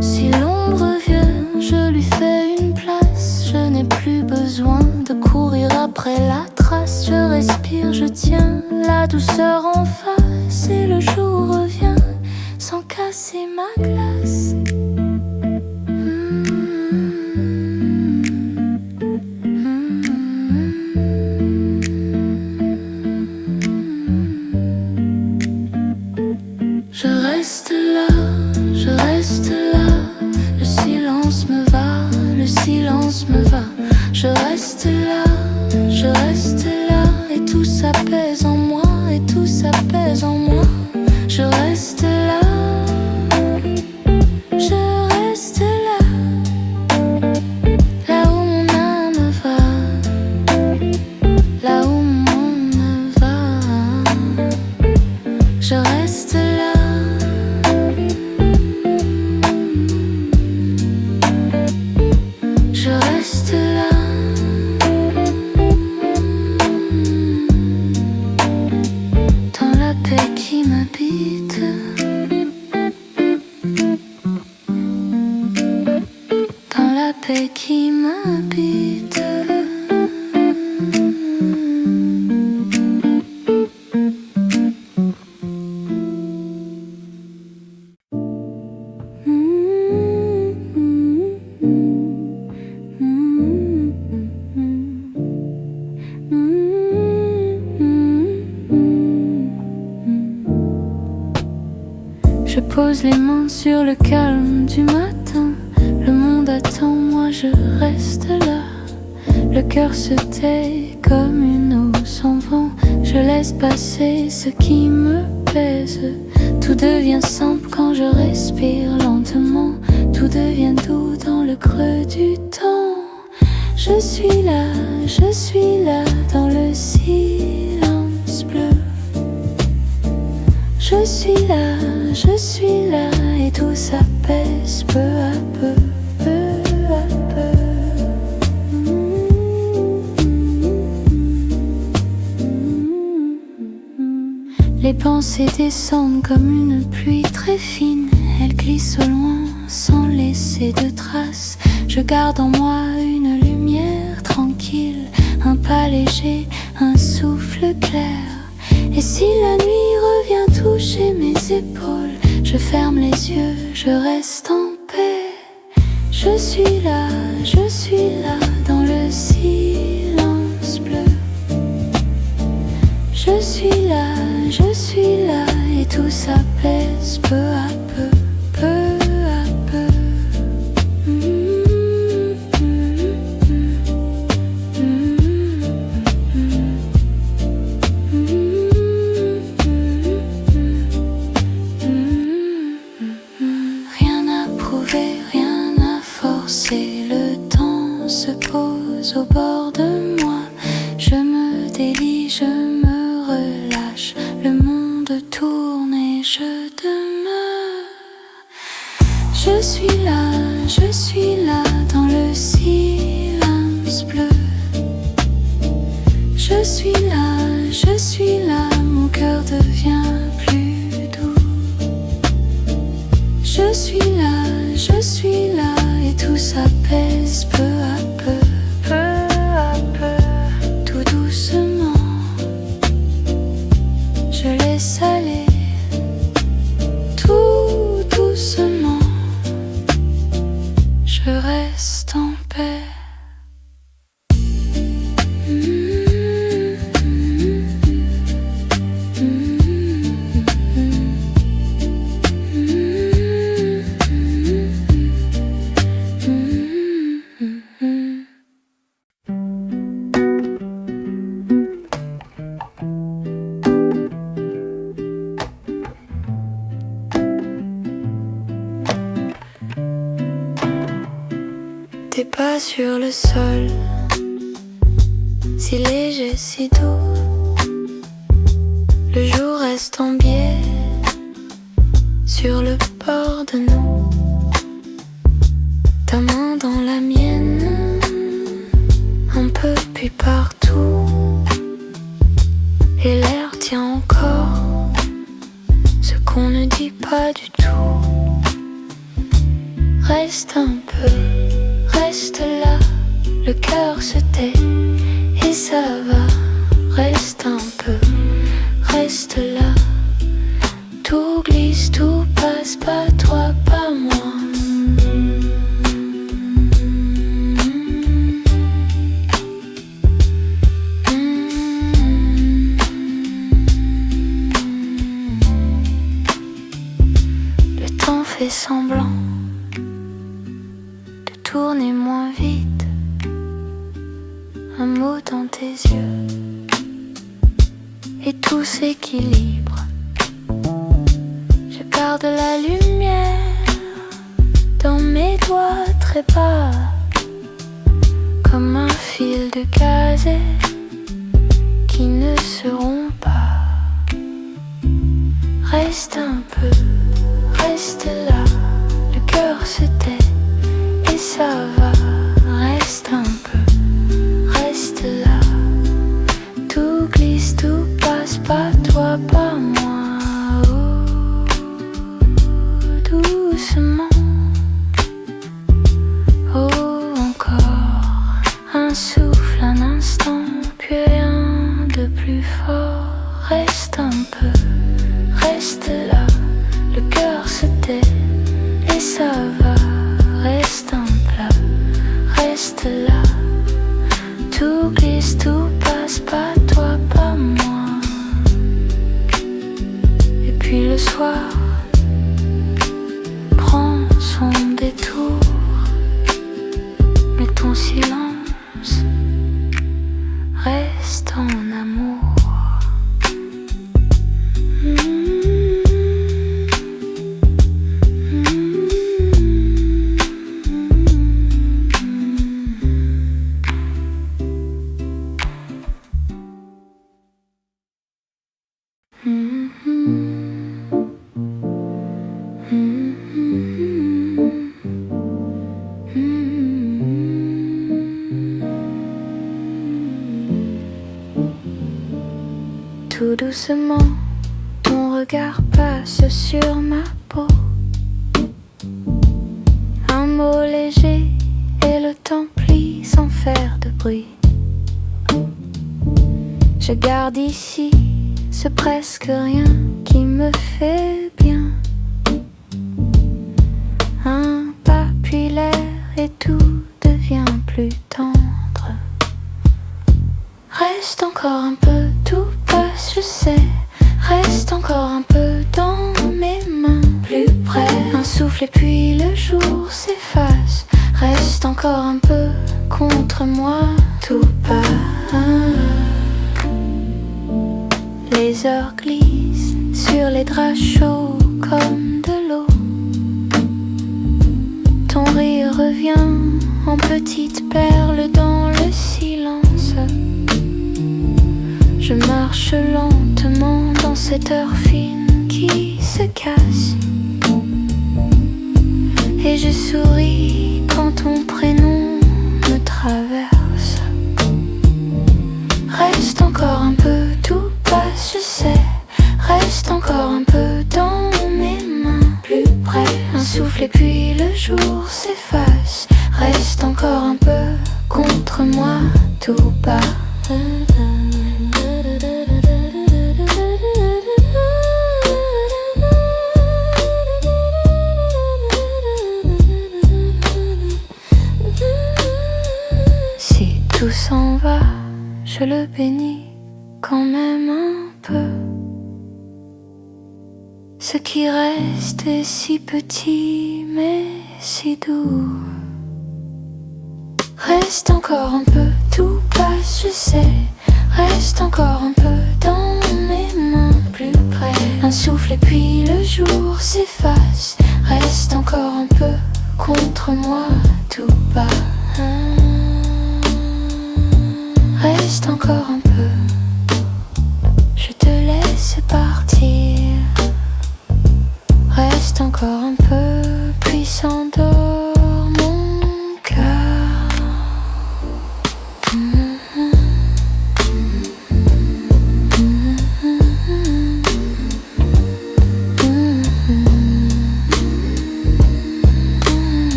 Si l'ombre vient, je lui fais une place. Je n'ai plus besoin de courir après la trace. Je respire, je tiens la douceur en face. Et le jour revient sans casser ma glace. Je reste là, je reste là. Le silence me va, le silence me va. Je reste là, je reste là. Et tout s'apaise en moi, et tout s'apaise en moi. Je reste là, je reste là. Là où mon âme va. pose les mains sur le calme du matin. Le monde attend, moi je reste là. Le cœur se tait comme une eau sans vent. Je laisse passer ce qui me pèse. Tout devient simple quand je respire lentement. Tout devient doux dans le creux du temps. Je suis là dans le silence bleu. Je suis là et tout s'apaise peu à peu, peu à peu. Les pensées descendent comme une pluie très fine. Elles glissent au loin sans laisser de traces. Je garde en moi une lumière tranquille, un pas léger, un souffle clair. Et si la nuit revient toucher mes épaules, je ferme les yeux, je reste en paix. Je suis là dans le silence bleu. Je suis là et tout s'apaise peu à peu, peu à peu. Rien à prouver, rien à forcer. Le temps se pose au bord de moi. Je me délie, je me relâche. Le monde tourne et je demeure. Je suis là dans le silence bleu. Je suis là, mon cœur devient plus doux. Je suis là et tout s'apaise peu à peu, peu à peu. Tout doucement, je laisse aller. Tout doucement, je reste en paix. Tes pas sur le sol, si léger, si doux. Le jour reste en biais sur le bord de nous. Ta main dans la mienne, un peu puis partout. Et l'air tient encore ce qu'on ne dit pas du tout. Reste un peu, reste là, le cœur se tait et ça va. Reste un peu, reste là, tout glisse, tout passe, pas toi, pas moi. Le temps fait semblant de tourner moins vite. Un mot dans tes yeux et tout s'équilibre. Je garde la lumière dans mes doigts très bas, comme un fil de gazet qui ne se rompt pas. Reste un peu, reste là, le cœur se tait et ça va. Reste un peu, reste là, tout glisse, tout passe, pas toi, pas moi. Oh, doucement. Oh, encore un souffle, un instant, puis rien de plus fort. Reste un peu, reste là, le cœur se tait et ça va. Reste un plat, reste là, tout glisse, tout passe, pas toi, pas moi. Et puis le soir, reste en amour. Tout doucement, ton regard passe sur ma peau. Un mot léger et le temps plie sans faire de bruit. Je garde ici ce presque rien qui me fait bien. Un pas puis l'air et tout devient plus tendre. Reste encore un peu, tout passe, je sais. Reste encore un peu dans mes mains, plus près. Un souffle et puis le jour s'efface. Reste encore un peu contre moi, tout part. Les heures glissent sur les draps chauds comme de l'eau. Ton rire revient en petites perles dans le silence. Je marche lentement dans cette heure fine qui se casse. Et je souris quand ton prénom me traverse. Reste encore un peu, tout passe, je sais. Reste encore un peu dans mes mains, plus près. Un souffle et puis le jour s'efface. Reste encore un peu contre moi, tout bas. Si tout s'en va, je le bénis quand même un peu. Ce qui reste est si petit mais si doux. Reste encore un peu, tout passe, je sais. Reste encore un peu dans mes mains, plus près. Un souffle et puis le jour s'efface. Reste encore un peu contre moi, tout bas. Reste encore un peu, je te laisse partir. Reste encore un peu, puis s'endort mon cœur.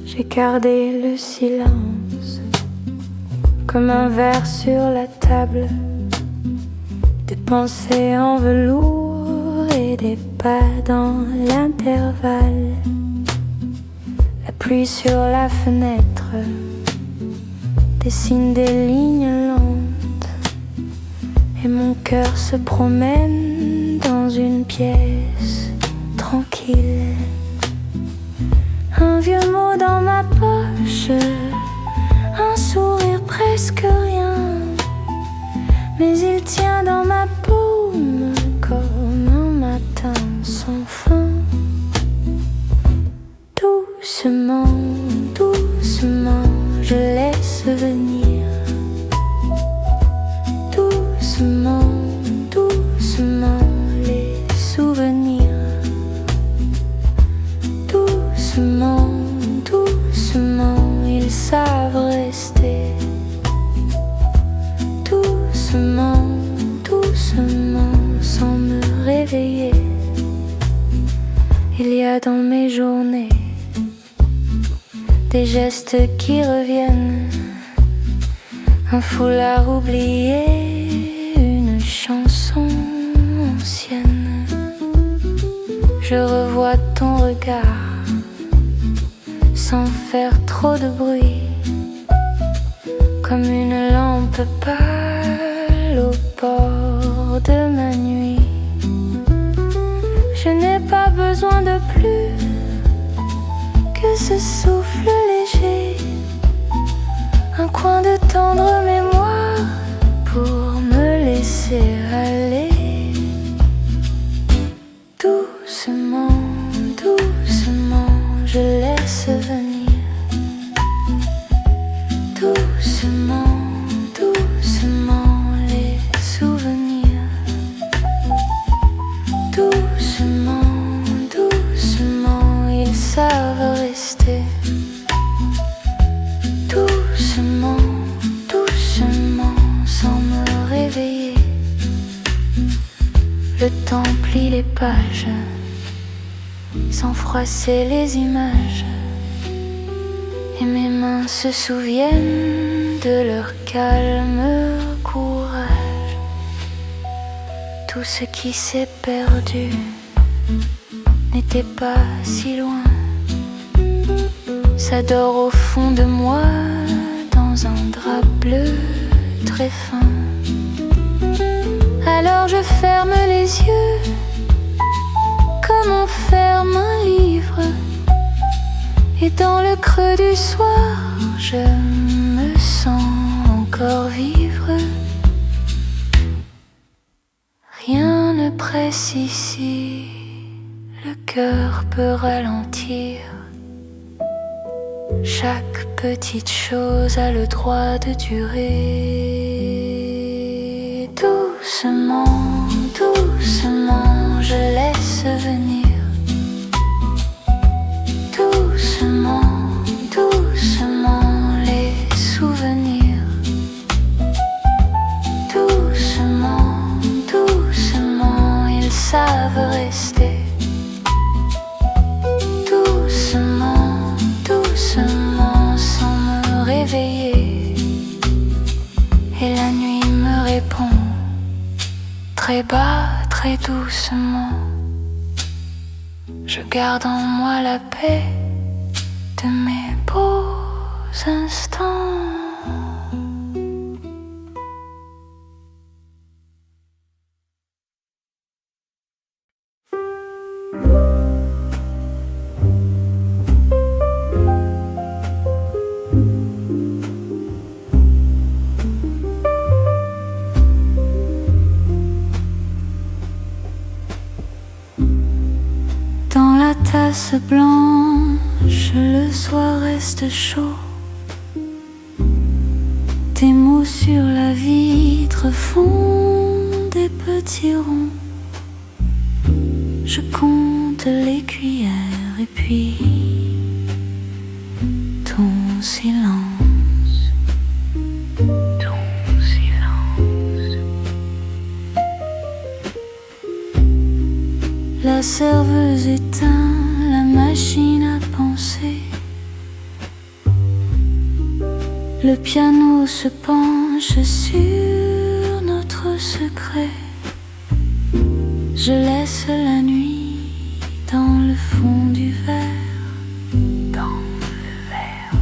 J'ai gardé le silence comme un verre sur la table, des pensées en velours et des pas dans l'intervalle. La pluie sur la fenêtre dessine des lignes lentes et mon cœur se promène dans une pièce tranquille. Un vieux mot dans ma poche, un sourire presque rien, mais il tient dans ma paume comme un matin sans fin. Doucement, doucement, je laisse venir. Doucement, doucement, les souvenirs. Doucement, doucement, ils savent rester. Doucement, doucement, sans me réveiller. Il y a dans mes journées des gestes qui reviennent, un foulard oublié, une chanson ancienne. Je revois ton regard sans faire trop de bruit, comme une lampe pâle au bord de ma nuit. Je n'ai pas besoin de plus que ce souffle léger, un coin de tendre mémoire pour me laisser aller. Doucement, doucement, je laisse venir. Doucement, doucement, les souvenirs. Doucement, doucement, ils savent rester. Doucement, doucement, sans me réveiller. Le temps plie les pages, sans froisser les images, et mes mains se souviennent de leur calme courage. Tout ce qui s'est perdu n'était pas si loin, ça dort au fond de moi dans un drap bleu très fin. Alors je ferme les yeux comme on ferme un livre, et dans le creux du soir je me sens encore vivre. Rien ne presse ici, le cœur peut ralentir. Chaque petite chose a le droit de durer. Doucement, doucement, je laisse venir. Doucement, doucement, les souvenirs. Doucement, doucement, ils savent rester. Doucement, doucement, sans me réveiller. Et la nuit me répond très bas, très doucement. Je garde en moi la paix de mes beaux instants. Tasse blanche, le soir reste chaud. Tes mots sur la vitre font des petits ronds. Je compte les cuillères et puis ton silence. Ton silence. La serveuse éteint la machine à penser. Le piano se penche sur notre secret. Je laisse la nuit dans le fond du verre. Dans le verre.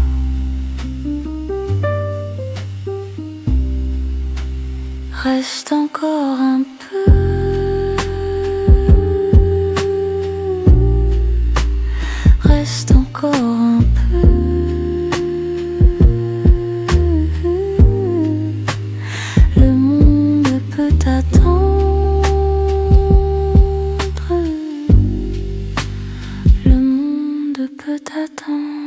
Reste encore un peu. Reste encore un peu. Le monde peut attendre. Le monde peut attendre.